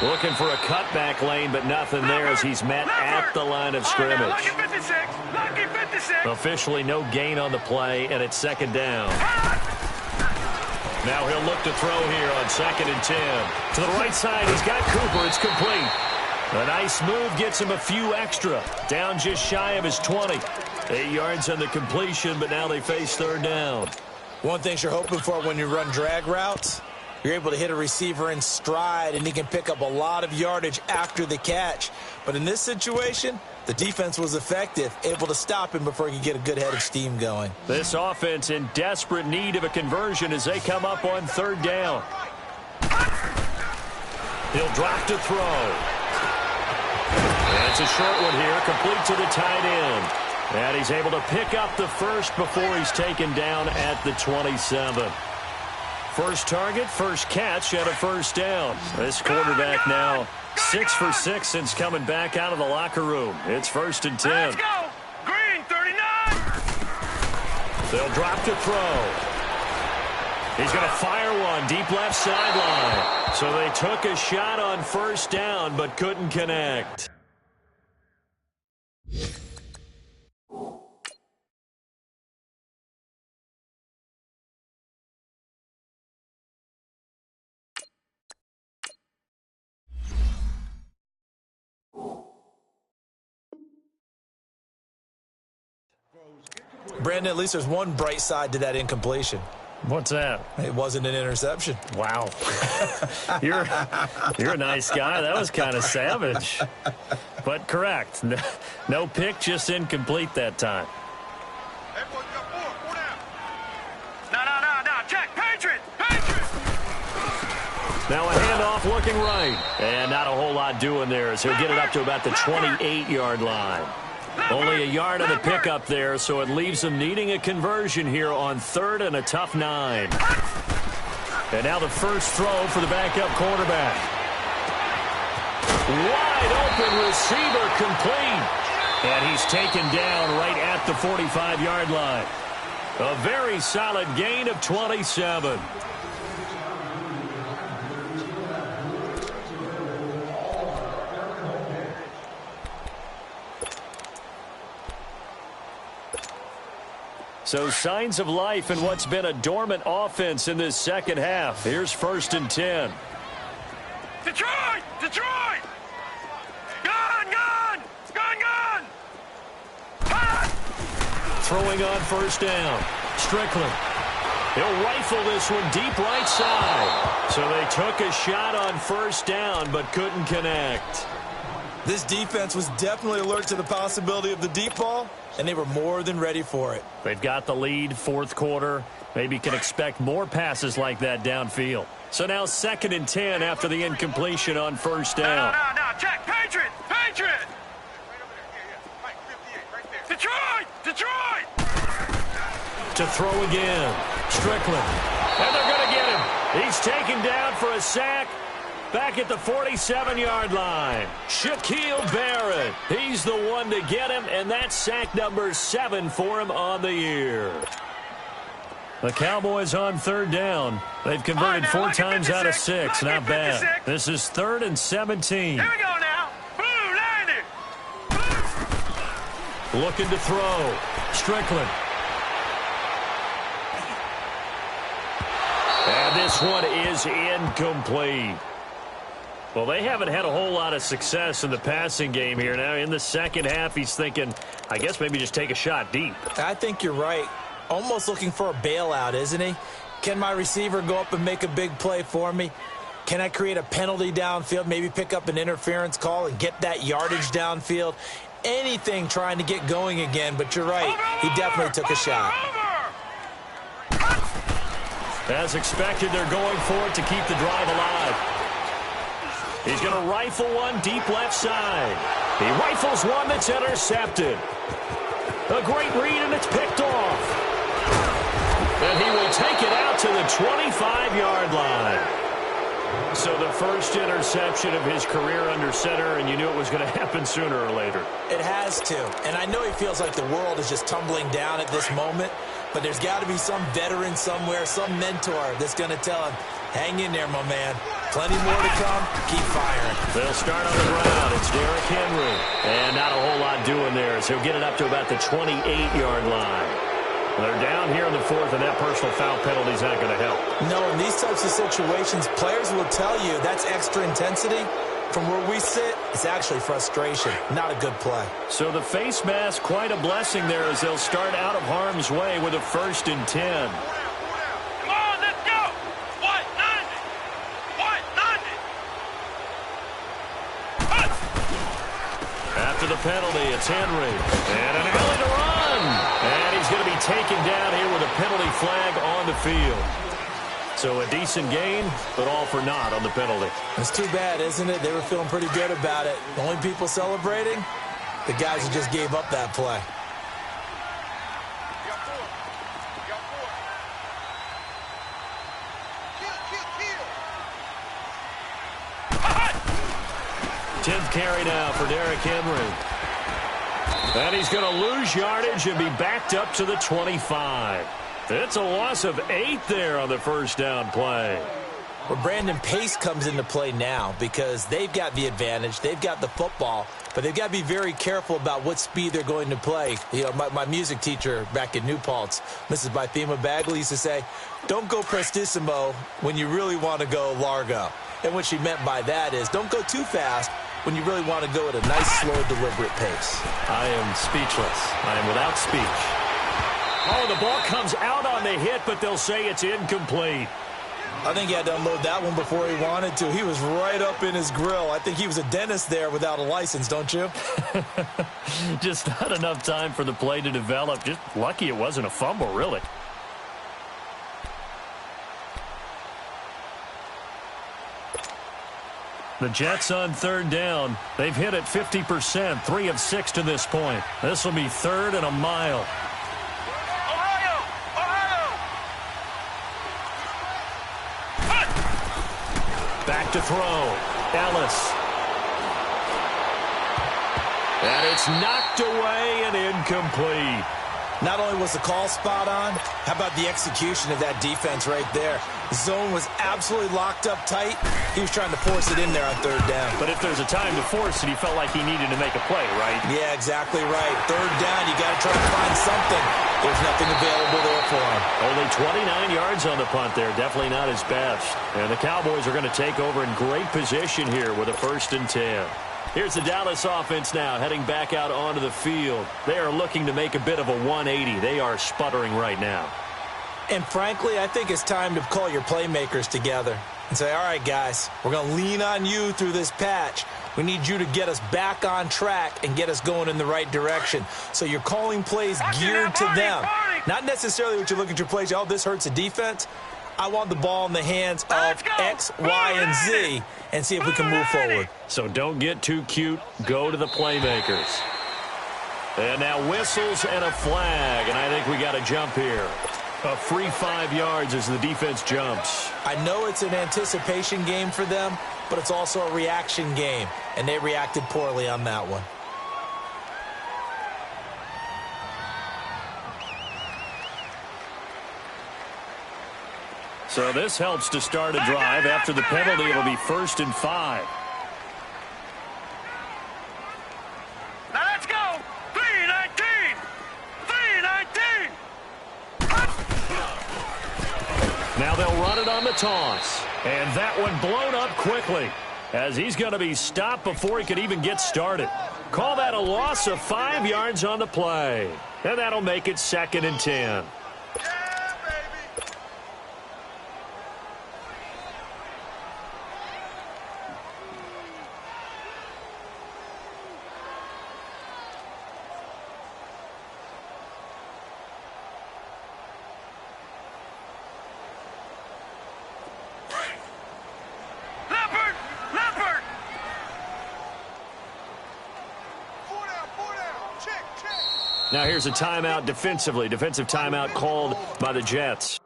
Looking for a cutback lane, but nothing there as he's met at the line of scrimmage. Lucky 56. Lucky 56. Officially no gain on the play, and it's second down. Now he'll look to throw here on 2nd and 10. To the right side, he's got Cooper. It's complete. A nice move gets him a few extra. Down just shy of his 20. 8 yards on the completion, but now they face third down. One thing you're hoping for when you run drag routes, you're able to hit a receiver in stride, and he can pick up a lot of yardage after the catch. But in this situation, the defense was effective, able to stop him before he could get a good head of steam going. This offense in desperate need of a conversion as they come up on third down. He'll drop to throw. That's a short one here, complete to the tight end. And he's able to pick up the first before he's taken down at the 27. First target, first catch, and a first down. This quarterback now 6 for 6 since coming back out of the locker room. It's 1st and 10. Let's go. Green 39. They'll drop to throw. He's going to fire one deep left sideline. So they took a shot on first down but couldn't connect. Brandon, at least there's one bright side to that incompletion. What's that? It wasn't an interception. Wow. You're a nice guy. That was kind of savage. But correct. No pick, just incomplete that time. Hey, boy, you got four down. No. Check. Patriot. Now a handoff looking right. And not a whole lot doing there as he'll get it up to about the 28-yard line. Only a yard on the pickup there, so it leaves them needing a conversion here on 3rd and a tough 9. And now the first throw for the backup quarterback. Wide open receiver complete. And he's taken down right at the 45-yard line. A very solid gain of 27. So signs of life in what's been a dormant offense in this second half. Here's 1st and 10. Detroit. Gun. Throwing on first down. Strickland. He'll rifle this one deep right side. So they took a shot on first down but couldn't connect. This defense was definitely alert to the possibility of the deep ball, and they were more than ready for it. They've got the lead, 4th quarter. Maybe can expect more passes like that downfield. So now 2nd and 10 after the incompletion on first down. No. Check. Patriot. Detroit. To throw again. Strickland. And they're going to get him. He's taken down for a sack. Back at the 47-yard line. Shaquille Barrett. He's the one to get him, and that's sack number 7 for him on the year. The Cowboys on third down. They've converted 4 times out of 6. Not bad. This is 3rd and 17. Here we go now. Boom, landed. Looking to throw. Strickland. And this one is incomplete. Well, they haven't had a whole lot of success in the passing game here. Now, in the second half, he's thinking, I guess maybe just take a shot deep. I think you're right. Almost looking for a bailout, isn't he? Can my receiver go up and make a big play for me? Can I create a penalty downfield, maybe pick up an interference call and get that yardage downfield? Anything trying to get going again, but you're right. He definitely took a shot. As expected, they're going for it to keep the drive alive. He's going to rifle one deep left side. He rifles one that's intercepted. A great read, and it's picked off. And he will take it out to the 25-yard line. So the first interception of his career under center, and you knew it was going to happen sooner or later. It has to. And I know he feels like the world is just tumbling down at this moment, but there's got to be some veteran somewhere, some mentor that's going to tell him, Hang in there, my man. Plenty more to come. Keep firing. They'll start on the ground. It's Derrick Henry. And not a whole lot doing there, so he'll get it up to about the 28-yard line. They're down here in the fourth, and that personal foul penalty is not going to help. No, in these types of situations, players will tell you that's extra intensity. From where we sit, it's actually frustration. Not a good play. So the face mask, quite a blessing there as they'll start out of harm's way with a 1st and 10. Come on, let's go. White 90. White 90. After the penalty, it's Henry. And an alley to run. And he's going to be taken down here with a penalty flag on the field. So a decent gain, but all for naught on the penalty. It's too bad, isn't it? They were feeling pretty good about it. The only people celebrating, the guys who just gave up that play. Tenth carry now for Derrick Henry. And he's going to lose yardage and be backed up to the 25. It's a loss of 8 there on the first down play. Well, Brandon, pace comes into play now because they've got the advantage. They've got the football, but they've got to be very careful about what speed they're going to play. You know, my music teacher back in New Paltz, Mrs. Bythema Bagley, used to say, don't go prestissimo when you really want to go largo. And what she meant by that is don't go too fast when you really want to go at a nice, slow, deliberate pace. I am speechless. I am without speech. Oh, the ball comes out on the hit, but they'll say it's incomplete. I think he had to unload that one before he wanted to. He was right up in his grill. I think he was a dentist there without a license, don't you? Just not enough time for the play to develop. Just lucky it wasn't a fumble, really. The Jets on 3rd down. They've hit it 50%, 3 of 6 to this point. This will be 3rd and a mile. Back to throw. Ellis. And it's knocked away and incomplete. Not only was the call spot on, how about the execution of that defense right there? The zone was absolutely locked up tight. He was trying to force it in there on 3rd down. But if there's a time to force it, he felt like he needed to make a play, right? Yeah, exactly right. 3rd down, you got to try to find something. There's nothing available there for him. Only 29 yards on the punt there. Definitely not his best. And the Cowboys are going to take over in great position here with a 1st and 10. Here's the Dallas offense now heading back out onto the field. They are looking to make a bit of a 180. They are sputtering right now. And frankly, I think it's time to call your playmakers together and say, all right, guys, we're going to lean on you through this patch. We need you to get us back on track and get us going in the right direction. So you're calling plays geared to them. Not necessarily what you look at your plays, oh, this hurts the defense. I want the ball in the hands of X, Y, and Z and see if we can move forward. So don't get too cute. Go to the playmakers. And now whistles and a flag, and I think we got a jump here. A free 5 yards as the defense jumps. I know it's an anticipation game for them, but it's also a reaction game, and they reacted poorly on that one. So this helps to start a drive. After the penalty, it'll be 1st and 5. Now let's go. 3-19. 3-19. Now they'll run it on the toss. And that one blown up quickly as he's going to be stopped before he could even get started. Call that a loss of 5 yards on the play. And that'll make it 2nd and 10. Now here's a timeout defensively. Defensive timeout called by the Jets.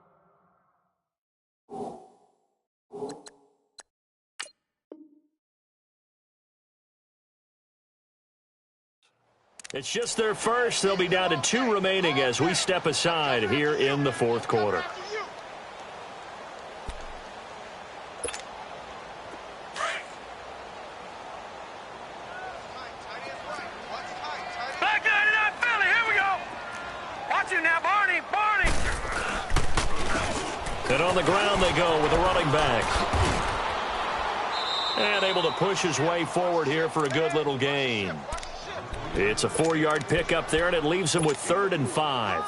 It's just their first. They'll be down to 2 remaining as we step aside here in the 4th quarter. And on the ground they go with a running back. And able to push his way forward here for a good little gain. It's a 4-yard pickup there, and it leaves him with 3rd and 5.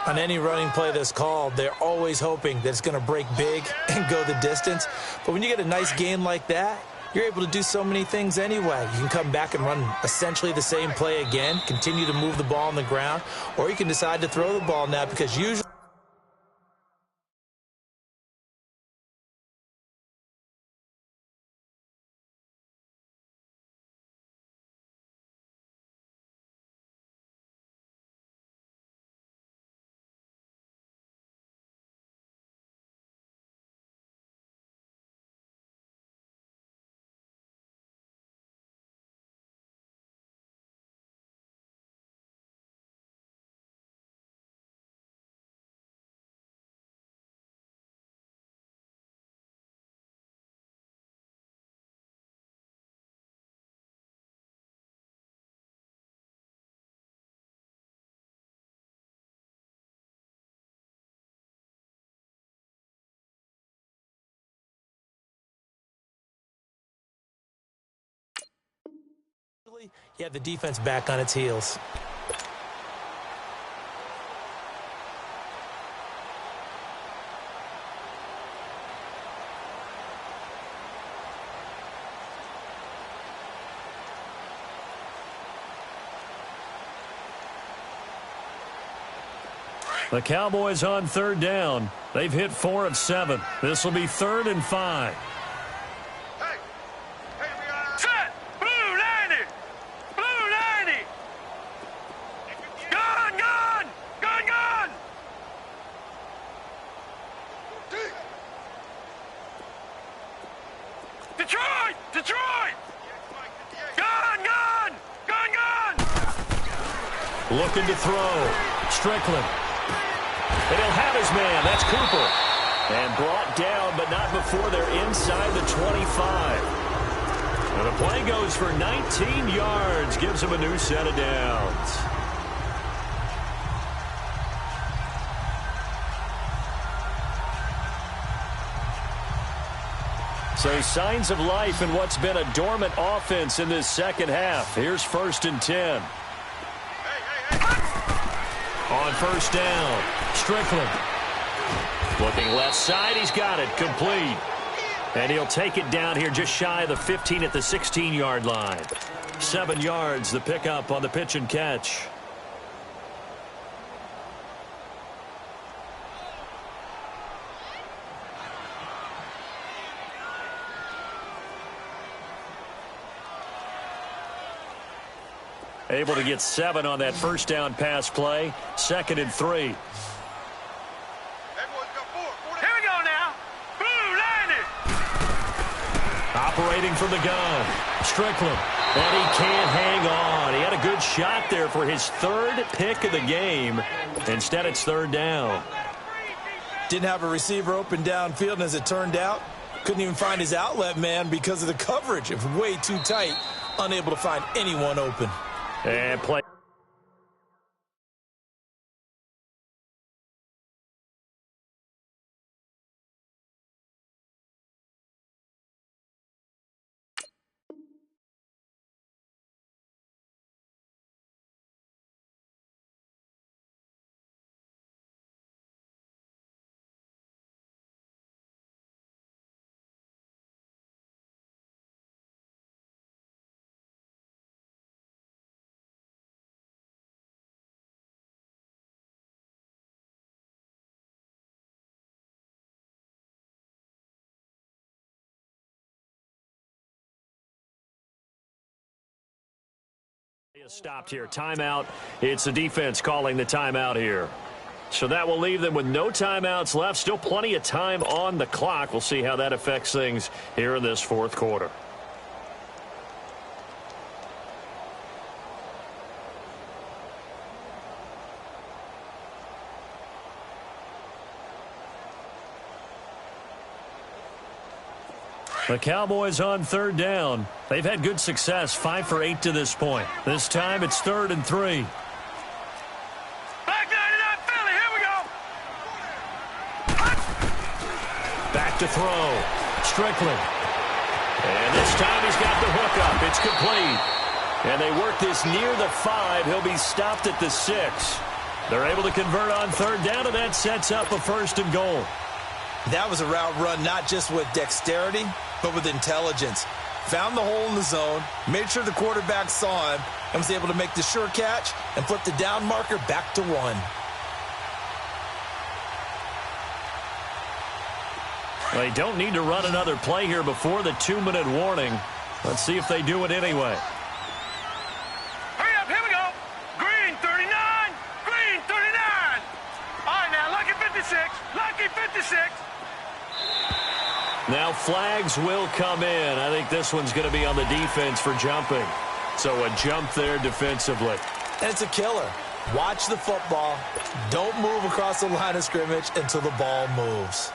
On any running play that's called, they're always hoping that it's going to break big and go the distance. But when you get a nice gain like that, you're able to do so many things anyway. You can come back and run essentially the same play again, continue to move the ball on the ground, or you can decide to throw the ball now because usually you have the defense back on its heels. The Cowboys on 3rd down. They've hit 4 of 7. This will be 3rd and 5. Set! Blue 90! Blue 90! Gun! Gun! Gun! Gun! Detroit! Detroit! Gun! Gun! Gun! Gun! Looking to throw. Strickland. And he'll have his man. That's Cooper. And brought down, but not before they're inside the 25. And the play goes for 19 yards. Gives him a new set of downs. So signs of life in what's been a dormant offense in this second half. Here's 1st and 10. On 1st down, Strickland. Looking left side, he's got it, complete. And he'll take it down here just shy of the 15 at the 16-yard line. 7 yards, the pickup on the pitch and catch. Able to get 7 on that 1st down pass play. 2nd and 3. Here we go now. Blue 90! Operating from the gun. Strickland. And he can't hang on. He had a good shot there for his 3rd pick of the game. Instead, it's 3rd down. Didn't have a receiver open downfield, and as it turned out, couldn't even find his outlet man because of the coverage. It was way too tight. Unable to find anyone open. And play. Stopped here. Timeout. It's the defense calling the timeout here. So that will leave them with no timeouts left. Still plenty of time on the clock. We'll see how that affects things here in this 4th quarter. The Cowboys on 3rd down. They've had good success, 5 for 8 to this point. This time it's 3rd and 3. Back 99 Philly, here we go. to throw. Strickland. And this time he's got the hookup. It's complete. And they work this near the 5. He'll be stopped at the 6. They're able to convert on third down, and that sets up a 1st and goal. That was a route run not just with dexterity, but with intelligence. Found the hole in the zone, made sure the quarterback saw him, and was able to make the sure catch and flip the down marker back to 1. They don't need to run another play here before the 2-minute warning. Let's see if they do it anyway. Hurry up, here we go. Green 39, green 39. All right, now, lucky 56, lucky 56. Now flags will come in. I think this one's going to be on the defense for jumping. So a jump there defensively. And it's a killer. Watch the football. Don't move across the line of scrimmage until the ball moves.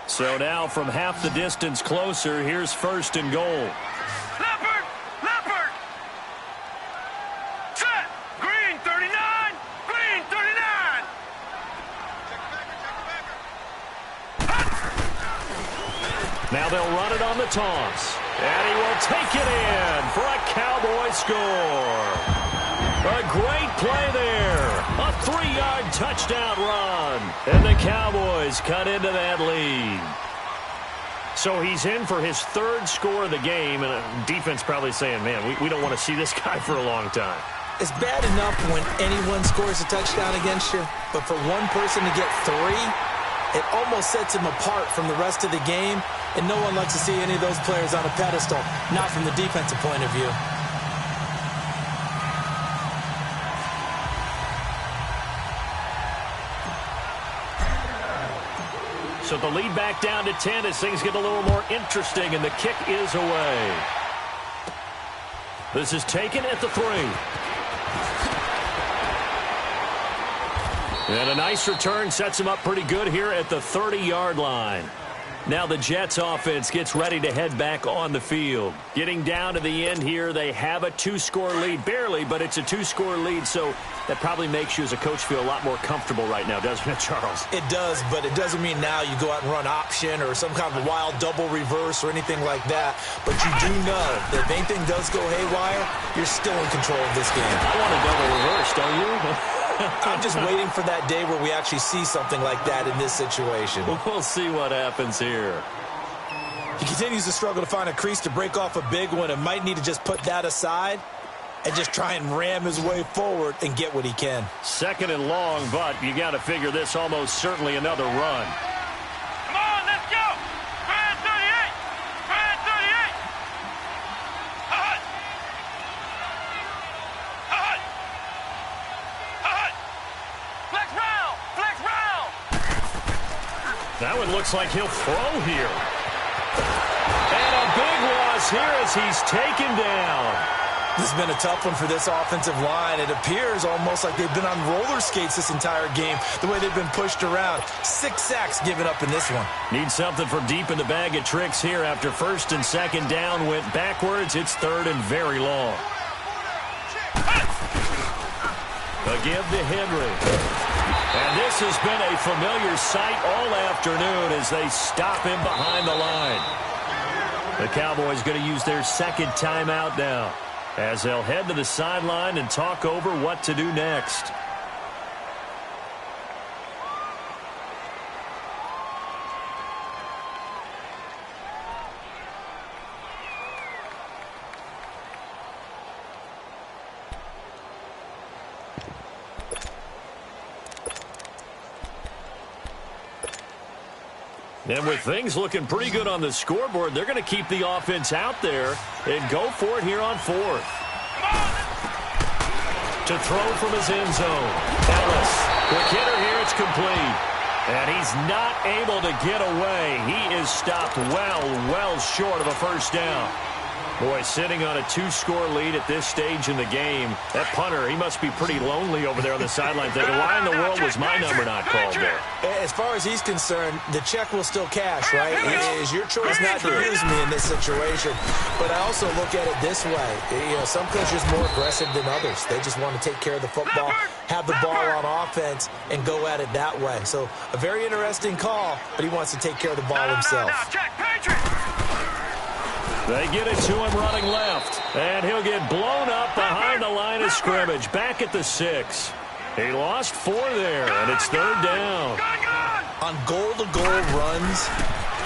So now from half the distance closer, here's 1st and goal. Leopard, leopard. Set. Green 39, green 39. Now they'll run it on the toss. And he will take it in for a Cowboy score. A great play there. A 3-yard touchdown run. And the Cowboys cut into that lead. So he's in for his 3rd score of the game. And defense probably saying, man, we don't want to see this guy for a long time. It's bad enough when anyone scores a touchdown against you, but for one person to get 3, it almost sets him apart from the rest of the game, and no one likes to see any of those players on a pedestal, not from the defensive point of view. So the lead back down to 10 as things get a little more interesting, and the kick is away. This is taken at the 3. And a nice return sets him up pretty good here at the 30-yard line. Now the Jets offense gets ready to head back on the field. Getting down to the end here, they have a 2-score lead. Barely, but it's a 2-score lead, so that probably makes you as a coach feel a lot more comfortable right now, doesn't it, Charles? It does, but it doesn't mean now you go out and run option or some kind of wild double reverse or anything like that. But you do know that if anything does go haywire, you're still in control of this game. I want a double reverse, don't you? I'm just waiting for that day where we actually see something like that in this situation. We'll see what happens here. He continues to struggle to find a crease to break off a big one and might need to just put that aside and just try and ram his way forward and get what he can. 2nd and long, but you got to figure this almost certainly another run. Come on, let's go. Grand 38, grand 38. Hut. Hut. Hut. Flex round, flex round. That one looks like he'll throw here. And a big loss here as he's taken down. This has been a tough one for this offensive line. It appears almost like they've been on roller skates this entire game, the way they've been pushed around. 6 sacks given up in this one. Need something from deep in the bag of tricks here after 1st and 2nd down went backwards. It's 3rd and very long. A give to Henry. And this has been a familiar sight all afternoon as they stop him behind the line. The Cowboys going to use their 2nd timeout now, as they'll head to the sideline and talk over what to do next. And with things looking pretty good on the scoreboard, they're going to keep the offense out there and go for it here on 4th. To throw from his end zone. Ellis, quick hitter here, it's complete. And he's not able to get away. He is stopped well short of a 1st down. Boy, sitting on a 2-score lead at this stage in the game, that punter, he must be pretty lonely over there on the sideline thinking, why in the world was my number not called there? As far as he's concerned, the check will still cash, right? It is your choice not to use me in this situation. But I also look at it this way. Some coaches are more aggressive than others. They just want to take care of the football, have the ball on offense, and go at it that way. So a very interesting call, but he wants to take care of the ball himself. They get it to him running left, and he'll get blown up behind the line of scrimmage, back at the 6. He lost 4 there, and it's 3rd down. On goal-to-goal runs,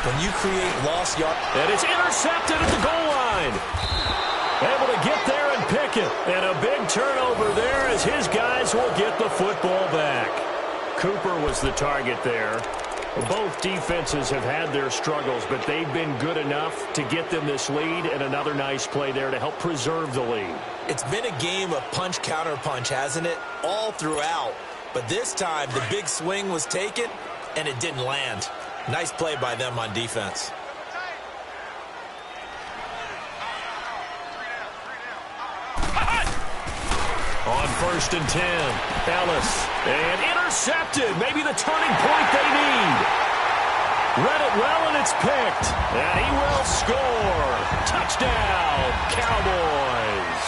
when you create lost yards. And it's intercepted at the goal line. Able to get there and pick it. And a big turnover there as his guys will get the football back. Cooper was the target there. Both defenses have had their struggles, but they've been good enough to get them this lead, and another nice play there to help preserve the lead. It's been a game of punch-counter-punch, hasn't it? All throughout. But this time, the big swing was taken, and it didn't land. Nice play by them on defense. On 1st and 10, Ellis, and intercepted. Maybe the turning point they need. Read it well, and it's picked. And he will score. Touchdown, Cowboys.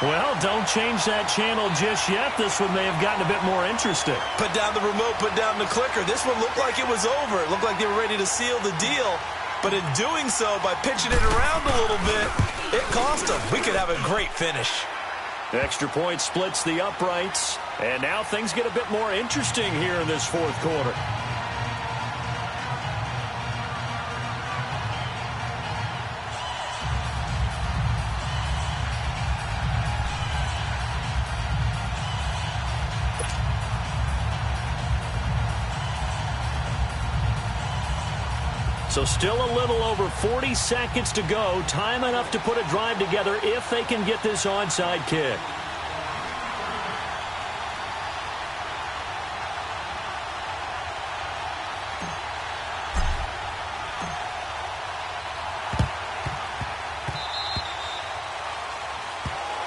Well, don't change that channel just yet. This one may have gotten a bit more interesting. Put down the remote, put down the clicker. This one looked like it was over. It looked like they were ready to seal the deal. But in doing so, by pitching it around a little bit, it cost them. We could have a great finish. Extra point splits the uprights. And now things get a bit more interesting here in this 4th quarter. So still a little over 40 seconds to go. Time enough to put a drive together if they can get this onside kick.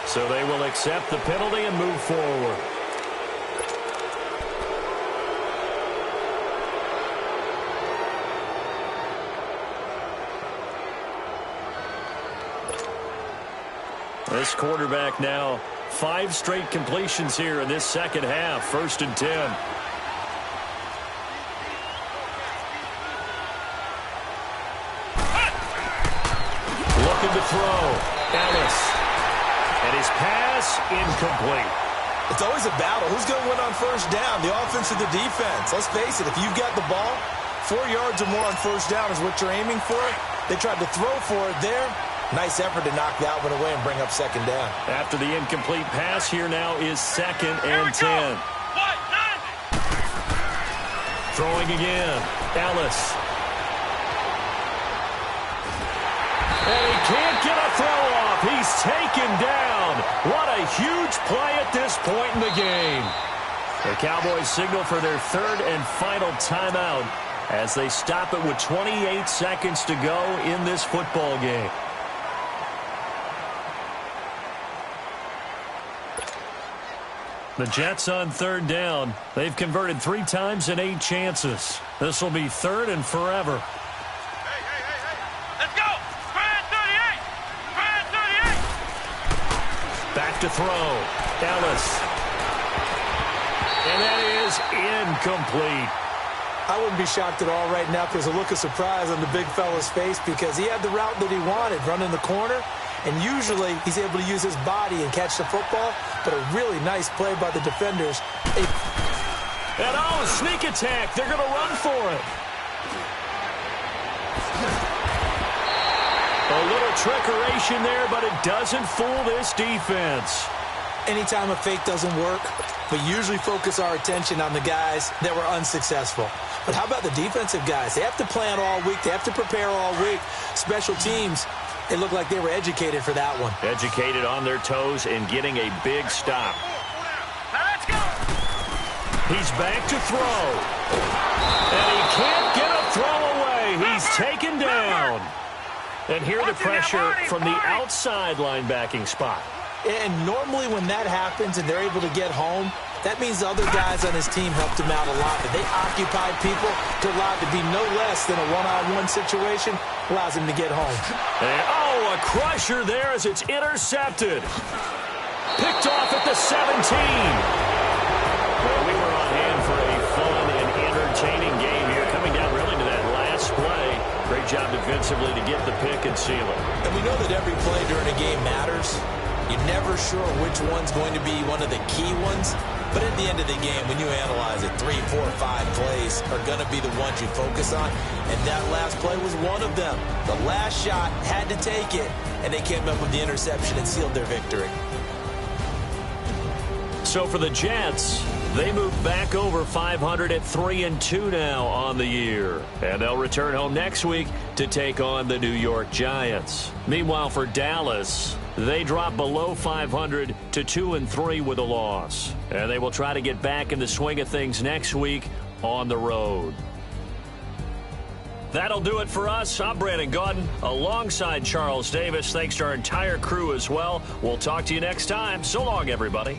So they will accept the penalty and move forward. This quarterback now 5 straight completions here in this second half. 1st and 10. Looking to throw. Ellis. And his pass incomplete. It's always a battle. Who's going to win on 1st down? The offense or the defense? Let's face it, if you've got the ball, 4 yards or more on 1st down is what you're aiming for. They tried to throw for it there. Nice effort to knock that one away and bring up 2nd down. After the incomplete pass, here now is 2nd and 10. Throwing again. Ellis. And he can't get a throw off. He's taken down. What a huge play at this point in the game. The Cowboys signal for their 3rd and final timeout as they stop it with 28 seconds to go in this football game. The Jets on 3rd down. They've converted 3 times in 8 chances. This will be 3rd and forever. Hey. Let's go. Spread 38. Spread 38. Back to throw. Ellis. And that is incomplete. I wouldn't be shocked at all right now because there's a look of surprise on the big fella's face because he had the route that he wanted, running the corner. And usually he's able to use his body and catch the football, but a really nice play by the defenders. And sneak attack. They're going to run for it. A little trickeration there, but it doesn't fool this defense. Anytime a fake doesn't work, we usually focus our attention on the guys that were unsuccessful. But how about the defensive guys? They have to plan all week. They have to prepare all week. Special teams, it looked like they were educated for that one. Educated on their toes and getting a big stop. Let's go. He's back to throw. And he can't get a throw away. He's taken down. And can hear the pressure from the outside linebacking spot. And normally when that happens and they're able to get home, that means the other guys on his team helped him out a lot. But they occupied people to allow it to be no less than a one-on-one situation, allows him to get home. And, a crusher there as it's intercepted. Picked off at the 17. Well, we were on hand for a fun and entertaining game here, coming down really to that last play. Great job defensively to get the pick and seal it. And we know that every play during a game matters. You're never sure which one's going to be one of the key ones. But at the end of the game, when you analyze it, 3, 4, 5 plays are going to be the ones you focus on. And that last play was one of them. The last shot had to take it, and they came up with the interception and sealed their victory. So for the Jets, they move back over 500 at 3-2 now on the year. And they'll return home next week to take on the New York Giants. Meanwhile, for Dallas, they drop below 500 to 2-3 with a loss. And they will try to get back in the swing of things next week on the road. That'll do it for us. I'm Brandon Gaudin alongside Charles Davis. Thanks to our entire crew as well. We'll talk to you next time. So long, everybody.